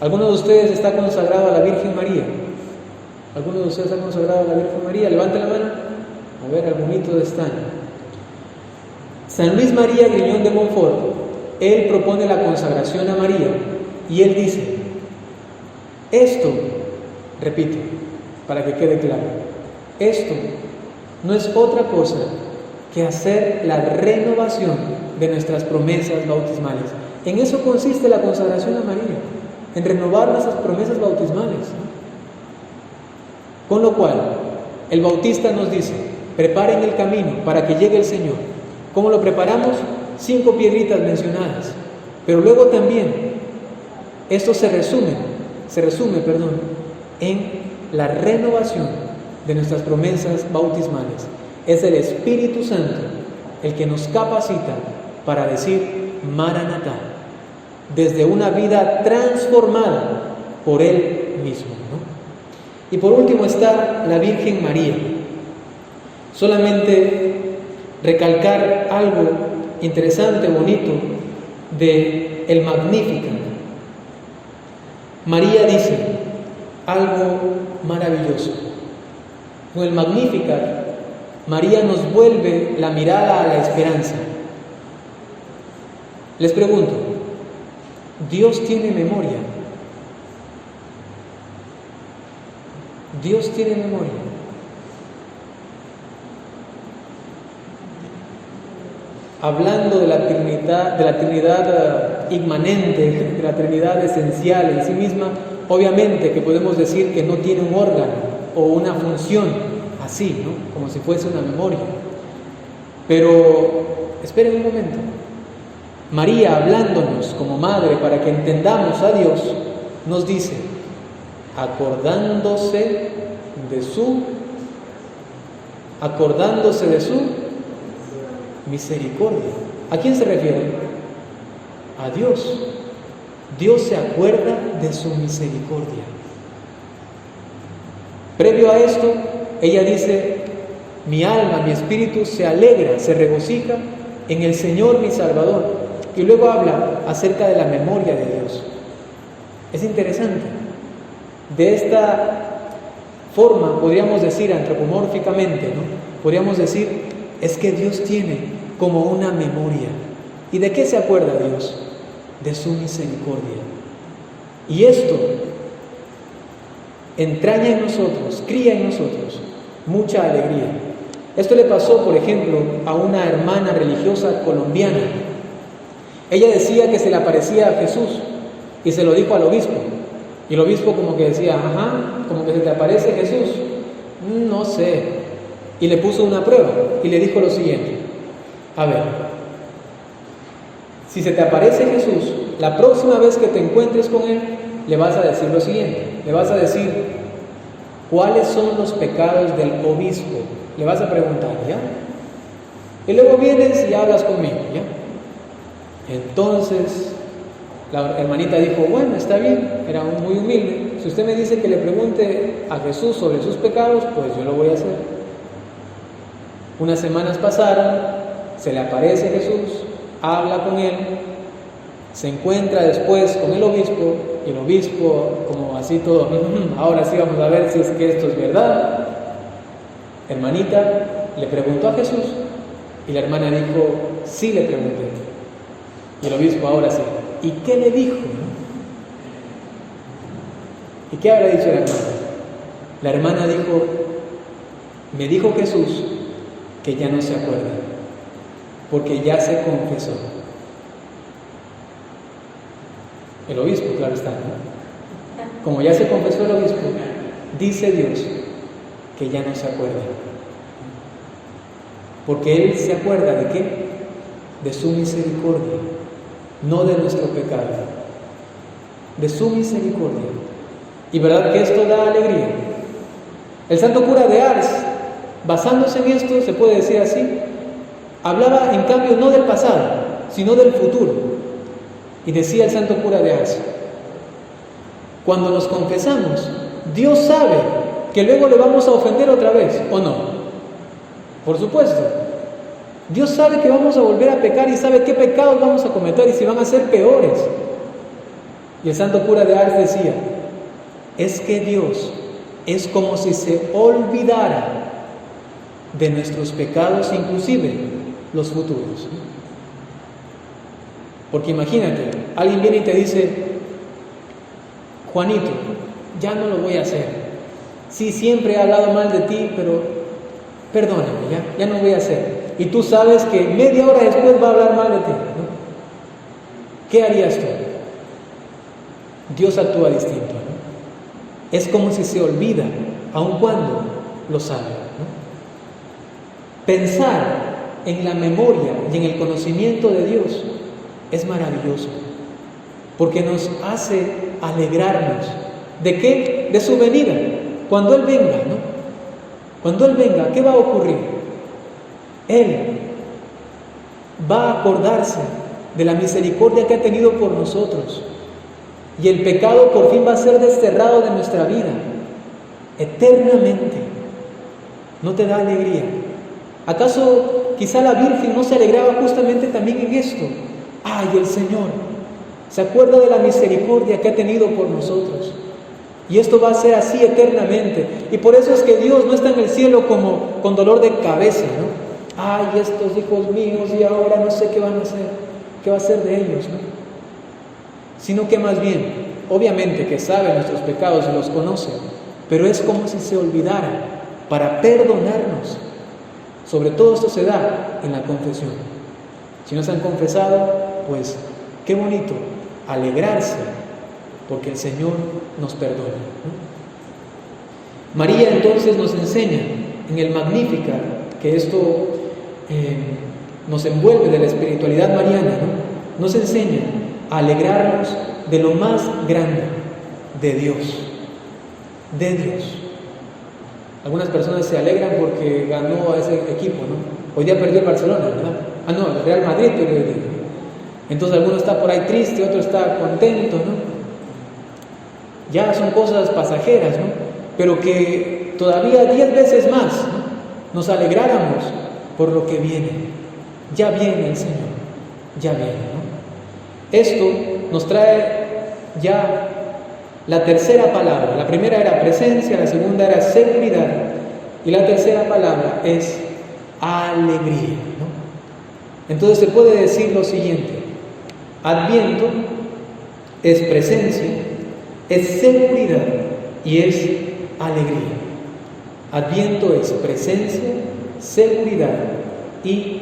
¿Alguno de ustedes está consagrado a la Virgen María? ¿Alguno de ustedes está consagrado a la Virgen María? Levante la mano. A ver, algunos están. San Luis María Griñón de Montfort, él propone la consagración a María y él dice, esto, repito, para que quede claro, esto no es otra cosa que hacer la renovación de nuestras promesas bautismales. En eso consiste la consagración a María, en renovar nuestras promesas bautismales. Con lo cual, el bautista nos dice, preparen el camino para que llegue el Señor. ¿Cómo lo preparamos? 5 piedritas mencionadas. Pero luego también, esto se resume, en la renovación de nuestras promesas bautismales. Es el Espíritu Santo el que nos capacita para decir Maranatá, desde una vida transformada por Él mismo, ¿no? Y por último está la Virgen María. Solamente recalcar algo interesante, bonito, de el Magnificat. María dice algo maravilloso. Con el Magnificat, María nos vuelve la mirada a la esperanza. Les pregunto, ¿Dios tiene memoria? Dios tiene memoria. Hablando de la Trinidad inmanente, de la Trinidad esencial en sí misma, obviamente que podemos decir que no tiene un órgano o una función así, ¿no? Como si fuese una memoria. Pero esperen un momento. María, hablándonos como madre para que entendamos a Dios, nos dice, acordándose de su misericordia. ¿A quién se refiere? A Dios. Dios se acuerda de su misericordia. Previo a esto, ella dice, mi alma, mi espíritu se alegra, se regocija en el Señor mi Salvador. Y luego habla acerca de la memoria de Dios. Es interesante. De esta forma, podríamos decir antropomórficamente, ¿no? Podríamos decir, es que Dios tiene como una memoria. ¿Y de qué se acuerda Dios? De su misericordia. Y esto entraña en nosotros, cría en nosotros mucha alegría. Esto le pasó, por ejemplo, a una hermana religiosa colombiana. Ella decía que se le aparecía a Jesús y se lo dijo al obispo. Y el obispo como que decía, ajá, como que se te aparece Jesús. No sé. Y le puso una prueba y le dijo lo siguiente. A ver, si se te aparece Jesús, la próxima vez que te encuentres con Él, le vas a decir lo siguiente. Le vas a decir, ¿cuáles son los pecados del obispo? Le vas a preguntar, ¿ya? Y luego vienes y hablas conmigo, ¿ya? Entonces, la hermanita dijo, bueno, está bien, era muy humilde. Si usted me dice que le pregunte a Jesús sobre sus pecados, pues yo lo voy a hacer. Unas semanas pasaron, se le aparece Jesús, habla con él, se encuentra después con el obispo, y el obispo, como así todo, ahora sí vamos a ver si es que esto es verdad. Hermanita le preguntó a Jesús, y la hermana dijo, sí le pregunté. Y el obispo ahora sí. ¿Y qué le dijo? ¿Y qué habrá dicho la hermana? La hermana dijo, me dijo Jesús que ya no se acuerda, porque ya se confesó. El obispo, claro está, ¿no? Como ya se confesó el obispo, dice Dios que ya no se acuerda. Porque Él se acuerda de qué? De su misericordia, no de nuestro pecado, de su misericordia. Y verdad que esto da alegría. El santo cura de Ars, basándose en esto, se puede decir así, hablaba en cambio no del pasado, sino del futuro. Y decía el santo cura de Ars, cuando nos confesamos, Dios sabe que luego le vamos a ofender otra vez, ¿o no? Por supuesto. Dios sabe que vamos a volver a pecar y sabe qué pecados vamos a cometer y si van a ser peores. Y el santo cura de Ars decía, es que Dios es como si se olvidara de nuestros pecados, inclusive los futuros. Porque imagínate, alguien viene y te dice, Juanito, ya no lo voy a hacer. Sí, siempre he hablado mal de ti, pero perdóname, ya no voy a hacer. Y tú sabes que media hora después va a hablar mal de ti, ¿no? ¿Qué harías tú? Dios actúa distinto, ¿no? Es como si se olvida, aun cuando lo sabe, ¿no? Pensar en la memoria y en el conocimiento de Dios es maravilloso, porque nos hace alegrarnos. ¿De qué? De su venida. Cuando Él venga, ¿no? Cuando Él venga, ¿qué va a ocurrir? Él va a acordarse de la misericordia que ha tenido por nosotros y el pecado por fin va a ser desterrado de nuestra vida eternamente. ¿No te da alegría? ¿Acaso quizá la Virgen no se alegraba justamente también en esto? ¡Ay, el Señor se acuerda de la misericordia que ha tenido por nosotros! Y esto va a ser así eternamente. Y por eso es que Dios no está en el cielo como con dolor de cabeza, ¿no? ¡Ay, estos hijos míos! Y ahora no sé qué van a hacer. ¿Qué va a hacer de ellos, no? Sino que más bien, obviamente que sabe nuestros pecados y los conoce, pero es como si se olvidara para perdonarnos. Sobre todo esto se da en la confesión. Si no se han confesado, pues qué bonito alegrarse porque el Señor nos perdona, ¿no? María entonces nos enseña en el Magnífica, que esto nos envuelve de la espiritualidad mariana, ¿no? Nos enseña a alegrarnos de lo más grande, de Dios. De Dios. Algunas personas se alegran porque ganó a ese equipo, ¿no? Hoy día perdió el Barcelona, ¿verdad? No, el Real Madrid perdió el día. Entonces alguno está por ahí triste, otro está contento, ¿no? Ya son cosas pasajeras, ¿no? Pero que todavía 10 veces más, ¿no?, nos alegráramos por lo que viene. Ya viene el Señor, ya viene, ¿no? Esto nos trae ya la tercera palabra. La primera era presencia, la segunda era seguridad y la tercera palabra es alegría, ¿no? Entonces se puede decir lo siguiente: Adviento es presencia, es seguridad y es alegría. Adviento es presencia, seguridad y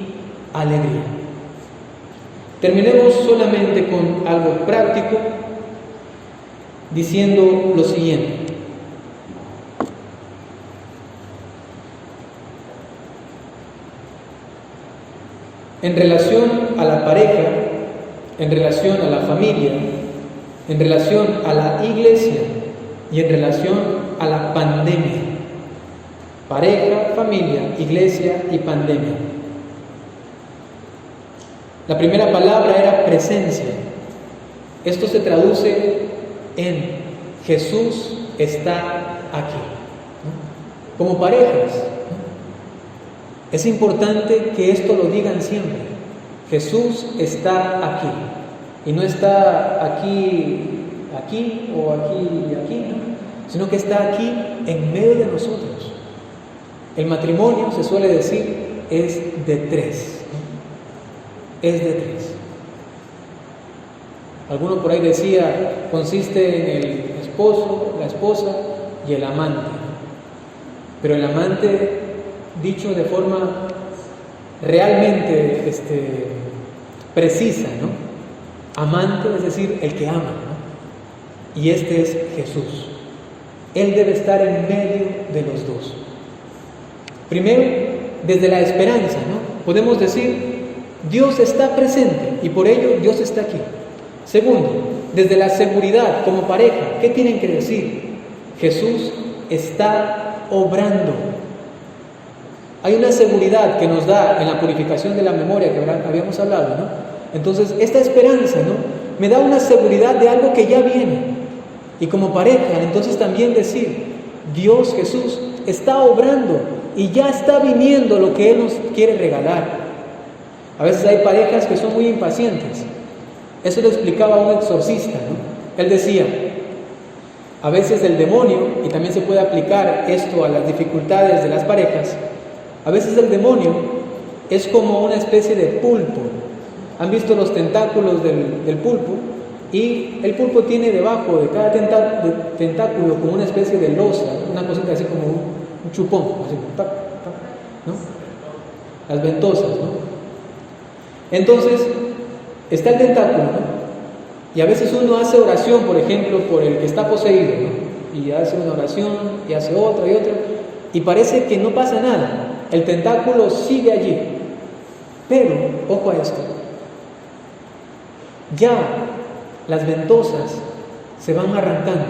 alegría. Terminemos solamente con algo práctico diciendo lo siguiente: en relación a la pareja, en relación a la familia, en relación a la iglesia y en relación a la pandemia. Pareja, familia, iglesia y pandemia. La primera palabra era presencia. Esto se traduce en Jesús está aquí, ¿no? Como parejas, ¿no? Es importante que esto lo digan siempre. Jesús está aquí. Y no está aquí o aquí, ¿no? Sino que está aquí en medio de nosotros. El matrimonio, se suele decir, es de 3, ¿no? Es de 3. Alguno por ahí decía, consiste en el esposo, la esposa y el amante. Pero el amante, dicho de forma realmente precisa, ¿no? Amante, es decir, el que ama, ¿no? Y este es Jesús. Él debe estar en medio de los dos. Primero, desde la esperanza, ¿no? Podemos decir, Dios está presente y por ello Dios está aquí. Segundo, desde la seguridad como pareja, ¿qué tienen que decir? Jesús está obrando. Hay una seguridad que nos da en la purificación de la memoria que habíamos hablado, ¿no? Entonces, esta esperanza, ¿no?, me da una seguridad de algo que ya viene. Y como pareja, entonces también decir, Dios, Jesús, está obrando y ya está viniendo lo que Él nos quiere regalar. A veces hay parejas que son muy impacientes. Eso lo explicaba un exorcista, ¿no? Él decía, a veces el demonio, y también se puede aplicar esto a las dificultades de las parejas, a veces el demonio es como una especie de pulpo. ¿Han visto los tentáculos del pulpo? Y el pulpo tiene debajo de cada tentáculo como una especie de losa, una cosita así como un chupón, así, ¿no? Las ventosas, ¿no? Entonces, está el tentáculo, ¿no? Y a veces uno hace oración, por ejemplo, por el que está poseído, ¿no? Y hace una oración, y hace otra y otra, y parece que no pasa nada. El tentáculo sigue allí. Pero, ojo a esto, ya las ventosas se van arrancando,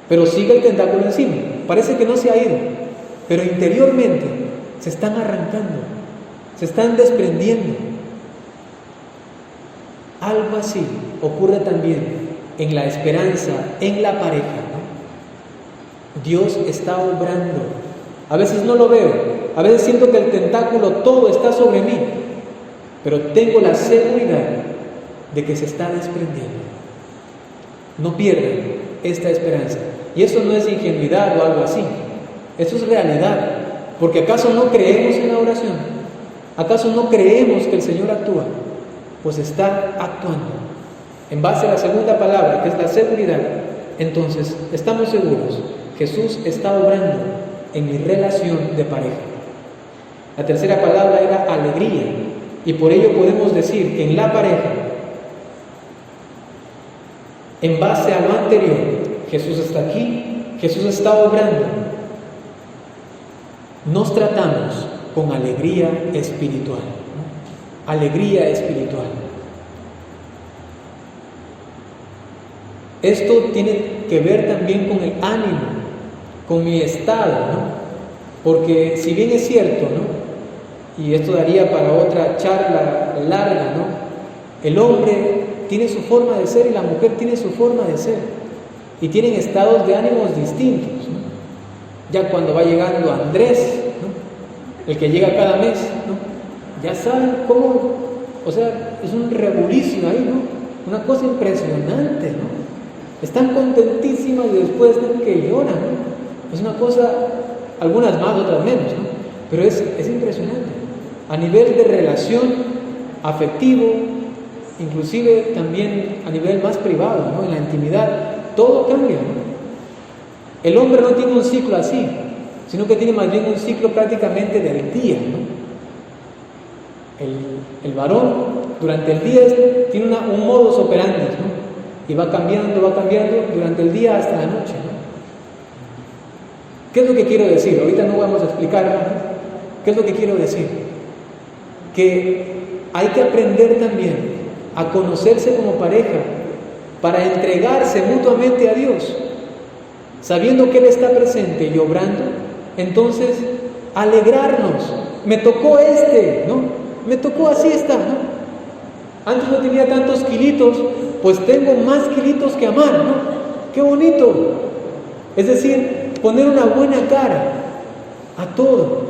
pero sigue el tentáculo encima. Parece que no se ha ido, pero interiormente se están arrancando, se están desprendiendo. Algo así ocurre también en la esperanza, en la pareja, ¿no? Dios está obrando. A veces no lo veo, a veces siento que el tentáculo todo está sobre mí, pero tengo la seguridad de que se está desprendiendo. No pierdan esta esperanza. Y eso no es ingenuidad o algo así. Eso es realidad. Porque ¿acaso no creemos en la oración? ¿Acaso no creemos que el Señor actúa? Pues está actuando. En base a la segunda palabra, que es la seguridad, entonces estamos seguros, Jesús está obrando en mi relación de pareja. La tercera palabra era alegría, y por ello podemos decir que en la pareja, en base a lo anterior, Jesús está aquí, Jesús está obrando. Nos tratamos con alegría espiritual, ¿no? Alegría espiritual. Esto tiene que ver también con el ánimo, con mi estado, ¿no? Porque si bien es cierto, ¿no? Y esto daría para otra charla larga, ¿no? El hombre tiene su forma de ser y la mujer tiene su forma de ser. Y tienen estados de ánimos distintos, ¿no? Ya cuando va llegando Andrés, ¿no? El que llega cada mes, ¿no? Ya saben cómo, o sea, es un rebulicio ahí, ¿no? Una cosa impresionante, ¿no? Están contentísimas y después están que lloran, ¿no? Es una cosa, algunas más, otras menos, ¿no? Pero es impresionante. A nivel de relación afectivo, inclusive también a nivel más privado, ¿no? En la intimidad, todo cambia, ¿no? El hombre no tiene un ciclo así, sino que tiene más bien un ciclo prácticamente del día, ¿no? El varón durante el día tiene un modus operandi, ¿no? Y va cambiando durante el día hasta la noche, ¿no? ¿Qué es lo que quiero decir? Ahorita no vamos a explicar, ¿no? ¿Qué es lo que quiero decir? Que hay que aprender también a conocerse como pareja para entregarse mutuamente a Dios, sabiendo que Él está presente y obrando. Entonces, alegrarnos. Me tocó ¿no? Me tocó, así está, ¿no? Antes no tenía tantos kilitos, pues tengo más kilitos que amar, ¿no? ¡Qué bonito! Es decir, poner una buena cara a todo,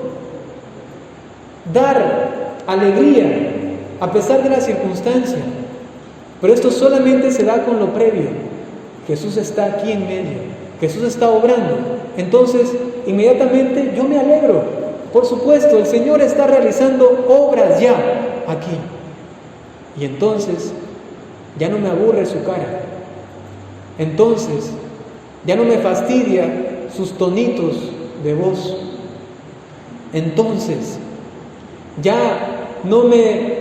dar alegría a pesar de la circunstancia. Pero esto solamente se da con lo previo. Jesús está aquí en medio, Jesús está obrando. Entonces, inmediatamente yo me alegro. Por supuesto, el Señor está realizando obras ya aquí. Y entonces, ya no me aburre su cara. Entonces, ya no me fastidia sus tonitos de voz. Entonces, ya no me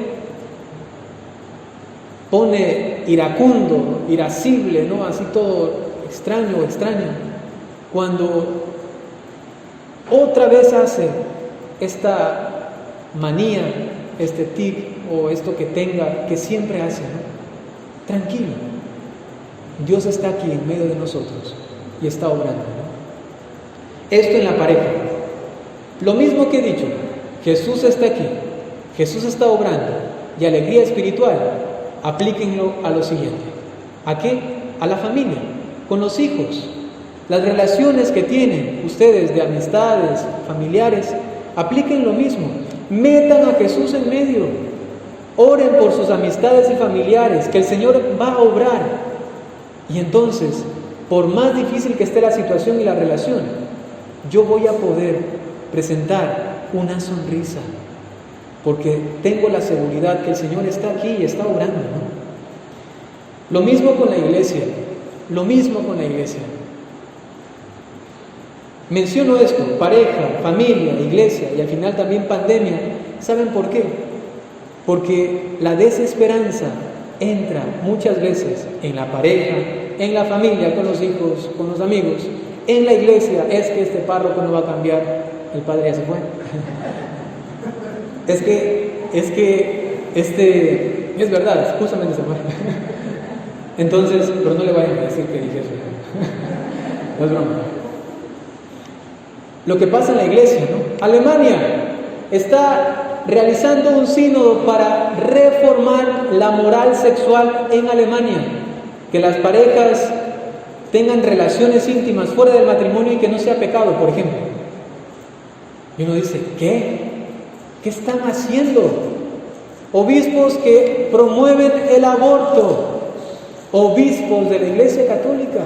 pone iracundo, irascible, ¿no? Así todo extraño o extraña. Cuando otra vez hace esta manía, este tic o esto que tenga, que siempre hace, ¿no? Tranquilo. Dios está aquí en medio de nosotros y está obrando, ¿no? Esto en la pareja. Lo mismo que he dicho, Jesús está aquí, Jesús está obrando y alegría espiritual, aplíquenlo a lo siguiente. ¿A qué? A la familia, con los hijos, las relaciones que tienen ustedes de amistades, familiares, apliquen lo mismo. Metan a Jesús en medio, oren por sus amistades y familiares, que el Señor va a obrar. Y entonces, por más difícil que esté la situación y la relación, yo voy a poder presentar una sonrisa, porque tengo la seguridad que el Señor está aquí y está obrando, ¿no? Lo mismo con la iglesia, lo mismo con la iglesia. Menciono esto, pareja, familia, iglesia y al final también pandemia. ¿Saben por qué? Porque la desesperanza entra muchas veces en la pareja, en la familia, con los hijos, con los amigos, en la iglesia. Es que este párroco no va a cambiar, el padre ya se fue. Es verdad, justamente se fue. Entonces, pero no le vayan a decir que dije eso. No es broma. Lo que pasa en la iglesia, ¿no? Alemania está realizando un sínodo para reformar la moral sexual en Alemania, que las parejas tengan relaciones íntimas fuera del matrimonio y que no sea pecado, por ejemplo. Y uno dice, ¿qué? ¿Qué están haciendo? Obispos que promueven el aborto, obispos de la Iglesia Católica.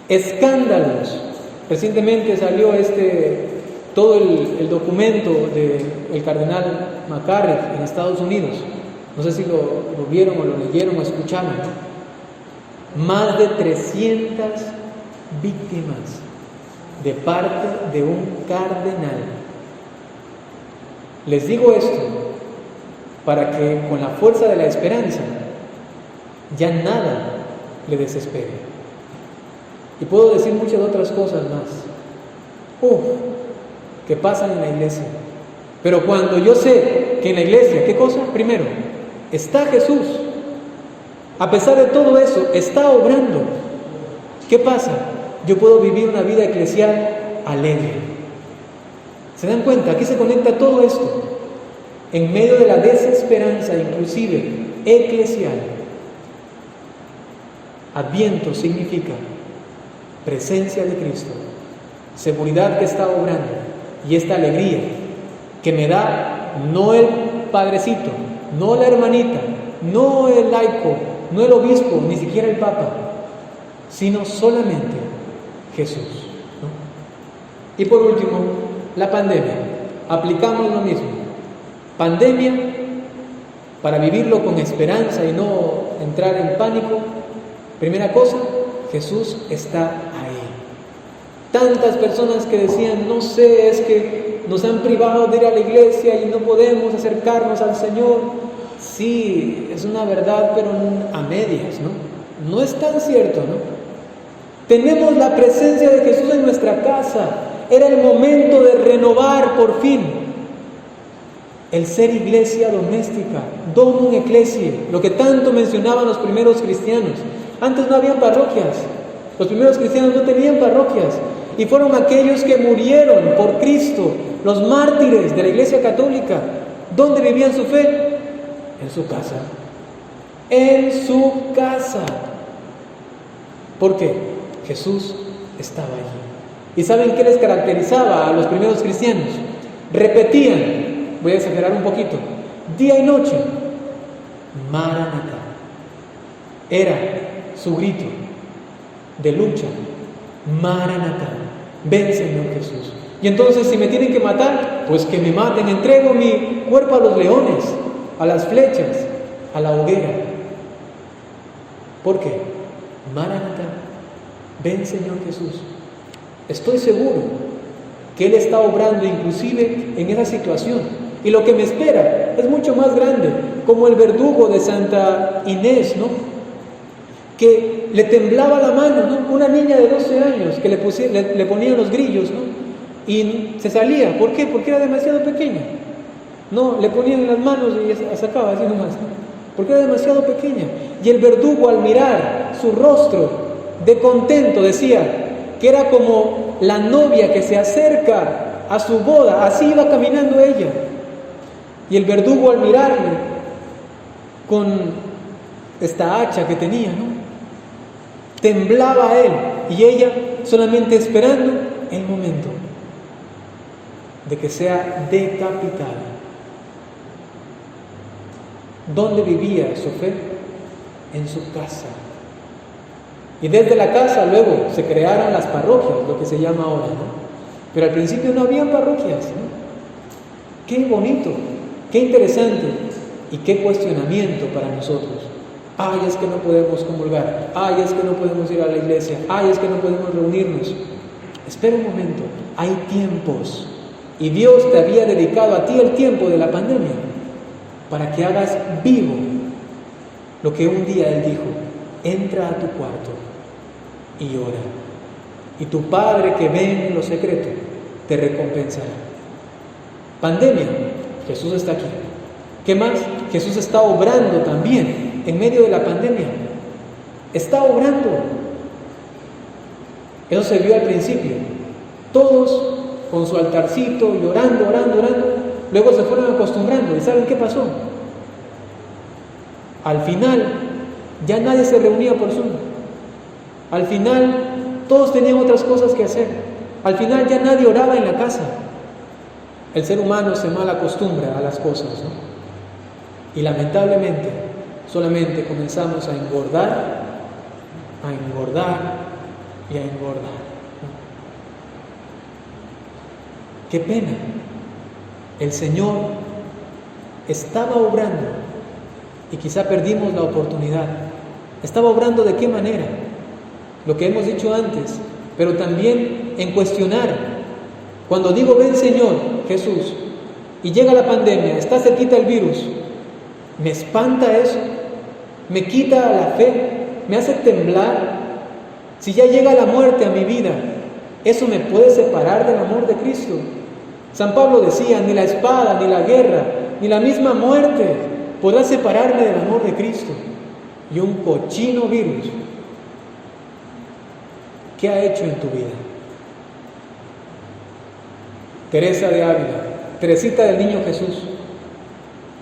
Escándalos. Recientemente salió todo el documento del cardenal McCarrick en Estados Unidos. No sé si lo vieron o lo leyeron o escucharon, ¿no? más de 300 víctimas de parte de un cardenal. Les digo esto para que con la fuerza de la esperanza ya nada le desespere. Y puedo decir muchas otras cosas más que pasan en la iglesia. Pero cuando yo sé que en la iglesia, ¿qué cosa? Primero, está Jesús. A pesar de todo eso, está obrando. ¿Qué pasa? Yo puedo vivir una vida eclesial alegre. ¿Se dan cuenta? Aquí se conecta todo esto. En medio de la desesperanza, inclusive eclesial. Adviento significa presencia de Cristo, seguridad que está obrando y esta alegría que me da no el padrecito, no la hermanita, no el laico, no el obispo, ni siquiera el papa, sino solamente Jesús, ¿no? Y por último, la pandemia. Aplicamos lo mismo. Pandemia, para vivirlo con esperanza y no entrar en pánico. Primera cosa, Jesús está ahí. Tantas personas que decían, no sé, es que nos han privado de ir a la iglesia y no podemos acercarnos al Señor. Sí, es una verdad, pero a medias, ¿no? No es tan cierto, ¿no? Tenemos la presencia de Jesús en nuestra casa. Era el momento de renovar por fin el ser iglesia doméstica, domum ecclesiae, lo que tanto mencionaban los primeros cristianos. Antes no habían parroquias, los primeros cristianos no tenían parroquias, y fueron aquellos que murieron por Cristo, los mártires de la iglesia católica. ¿Dónde vivían su fe? En su casa. En su casa. ¿Por qué? Jesús estaba allí. ¿Y saben qué les caracterizaba a los primeros cristianos? Repetían, voy a exagerar un poquito, día y noche, Maranatha. Era su grito de lucha, Maranatha, ven Señor Jesús. Y entonces si me tienen que matar, pues que me maten, entrego mi cuerpo a los leones, a las flechas, a la hoguera. ¿Por qué? Maranatha, ven Señor Jesús. Estoy seguro que Él está obrando inclusive en esa situación. Y lo que me espera es mucho más grande, como el verdugo de Santa Inés, ¿no? Que le temblaba la mano, ¿no? Una niña de 12 años que le ponían los grillos, ¿no? Y se salía. ¿Por qué? Porque era demasiado pequeña. No, le ponían las manos y sacaba así nomás, ¿no? Porque era demasiado pequeña. Y el verdugo, al mirar su rostro de contento, decía que era como la novia que se acerca a su boda. Así iba caminando ella. Y el verdugo, al mirarle con esta hacha que tenía, ¿no? Temblaba a él, y ella solamente esperando el momento de que sea decapitada. ¿Dónde vivía su fe? En su casa. Y desde la casa luego se crearon las parroquias, lo que se llama ahora, ¿no? Pero al principio no había parroquias, ¿no? Qué bonito, qué interesante y qué cuestionamiento para nosotros. Ay, es que no podemos comulgar. Ay, es que no podemos ir a la iglesia. Ay, es que no podemos reunirnos. Espera un momento, hay tiempos. Y Dios te había dedicado a ti el tiempo de la pandemia para que hagas vivo lo que un día Él dijo: entra a tu cuarto y ora. Y tu Padre que ve en lo secreto te recompensará. Pandemia, Jesús está aquí. ¿Qué más? Jesús está obrando también. En medio de la pandemia, está obrando. Eso se vio al principio. Todos con su altarcito, llorando, orando. Luego se fueron acostumbrando. ¿Y saben qué pasó? Al final, ya nadie se reunía por Zoom. Al final, todos tenían otras cosas que hacer. Al final, ya nadie oraba en la casa. El ser humano se mal acostumbra a las cosas, ¿no? Y lamentablemente, solamente comenzamos a engordar y a engordar. ¡Qué pena! El Señor estaba obrando y quizá perdimos la oportunidad ¿Estaba obrando de qué manera? Lo que hemos dicho antes, pero también en cuestionar. Cuando digo, ven Señor Jesús, y llega la pandemia, está cerquita el virus, ¿me espanta eso? ¿Me quita la fe? ¿Me hace temblar? Si ya llega la muerte a mi vida, ¿eso me puede separar del amor de Cristo? San Pablo decía, ni la espada, ni la guerra, ni la misma muerte podrá separarme del amor de Cristo. Y un cochino virus, ¿qué ha hecho en tu vida? Teresa de Ávila, Teresita del Niño Jesús,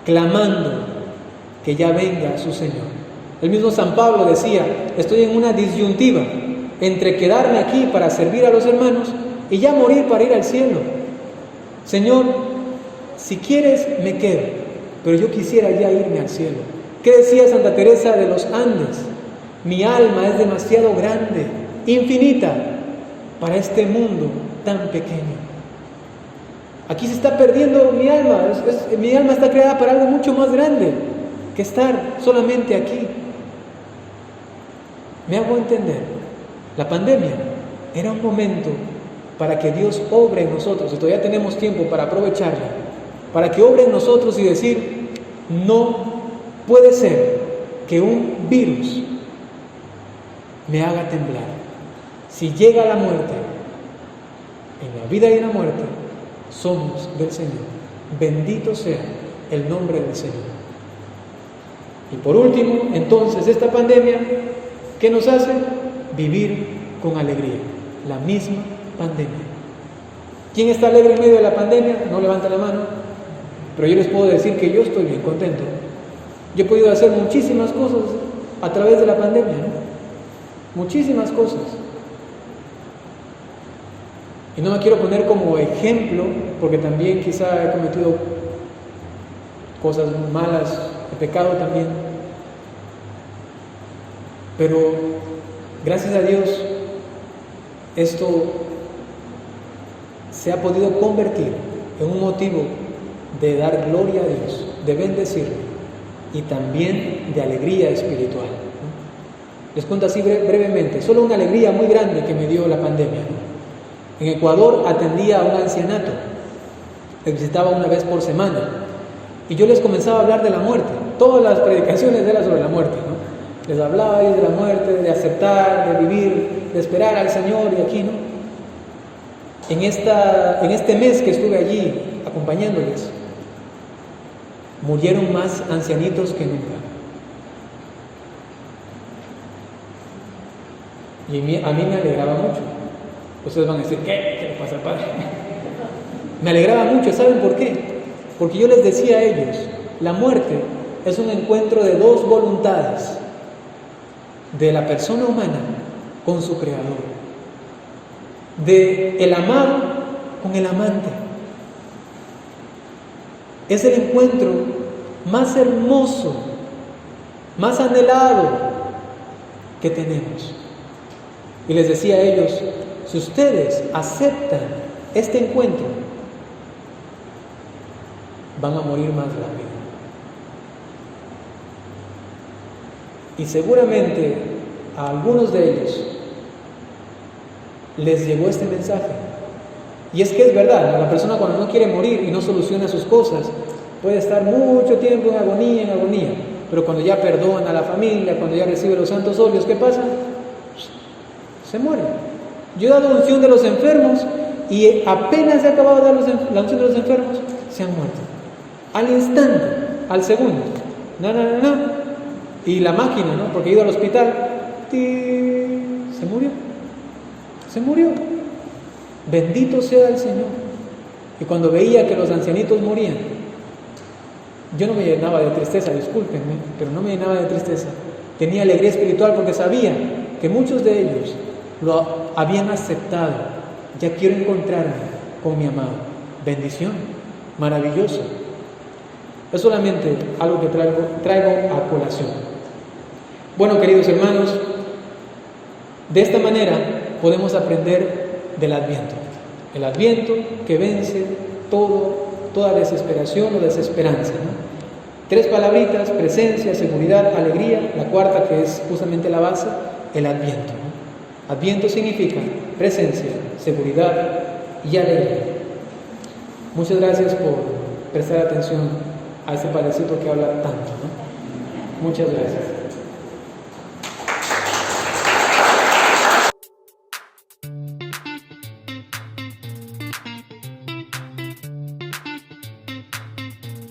clamando que ya venga su Señor. El mismo San Pablo decía, estoy en una disyuntiva entre quedarme aquí para servir a los hermanos y ya morir para ir al cielo. Señor, si quieres me quedo, pero yo quisiera ya irme al cielo. ¿Qué decía Santa Teresa de los Andes? Mi alma es demasiado grande, infinita, para este mundo tan pequeño. Aquí se está perdiendo mi alma. Mi alma está creada para algo mucho más grande que estar solamente aquí. ¿Me hago entender? La pandemia era un momento para que Dios obre en nosotros, y todavía tenemos tiempo para aprovecharla, para que obre en nosotros y decir, no puede ser que un virus me haga temblar. Si llega la muerte, en la vida y en la muerte, somos del Señor. Bendito sea el nombre del Señor. Y por último, entonces, esta pandemia, ¿qué nos hace? Vivir con alegría. La misma pandemia. ¿Quién está alegre en medio de la pandemia? No levanta la mano. Pero yo les puedo decir que yo estoy bien contento. Yo he podido hacer muchísimas cosas a través de la pandemia, ¿no? Muchísimas cosas. Y no me quiero poner como ejemplo, porque también quizá he cometido cosas malas, he pecado también. Pero gracias a Dios, esto se ha podido convertir en un motivo de dar gloria a Dios, de bendecirlo y también de alegría espiritual. Les cuento así brevemente, solo una alegría muy grande que me dio la pandemia. En Ecuador atendía a un ancianato, les visitaba una vez por semana y yo les comenzaba a hablar de la muerte. Todas las predicaciones eran sobre la muerte, ¿no? Les hablaba de la muerte, de aceptar, de vivir, de esperar al Señor y aquí, ¿no? En este mes que estuve allí acompañándoles, murieron más ancianitos que nunca. Y a mí me alegraba mucho. Ustedes van a decir, ¿qué le pasa al Padre? Me alegraba mucho, ¿saben por qué? Porque yo les decía a ellos, la muerte es un encuentro de dos voluntades, de la persona humana con su Creador, de el amado con el amante. Es el encuentro más hermoso, más anhelado que tenemos. Y les decía a ellos, si ustedes aceptan este encuentro, van a morir más rápido. Y seguramente a algunos de ellos les llegó este mensaje. Y es que es verdad, ¿no? La persona cuando no quiere morir y no soluciona sus cosas, puede estar mucho tiempo en agonía. Pero cuando ya perdona a la familia, cuando ya recibe los santos óleos, ¿qué pasa? Se muere. Yo he dado unción de los enfermos y apenas he acabado de dar la unción de los enfermos, se han muerto. Al instante, al segundo. No. Y la máquina, ¿no? Porque he ido al hospital, se murió. Bendito sea el Señor. Y cuando veía que los ancianitos morían, yo no me llenaba de tristeza, discúlpenme, pero no me llenaba de tristeza. Tenía alegría espiritual porque sabía que muchos de ellos lo habían aceptado. Ya quiero encontrarme con mi amado. Bendición, maravilloso. Es solamente algo que traigo a colación. Bueno, queridos hermanos, de esta manera podemos aprender del Adviento. El Adviento que vence toda desesperación o desesperanza, ¿no? Tres palabritas: presencia, seguridad, alegría. La cuarta, que es justamente la base, el Adviento, ¿no? Adviento significa presencia, seguridad y alegría. Muchas gracias por prestar atención a este padrecito que habla tanto, ¿no? Muchas gracias.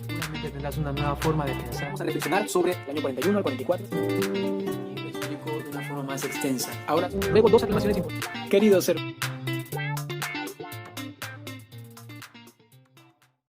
Seguramente tendrás una nueva forma de pensar. Vamos a reflexionar sobre el año 41 al 44 y lo explico de una forma más extensa. Ahora, luego dos afirmaciones importantes. Querido ser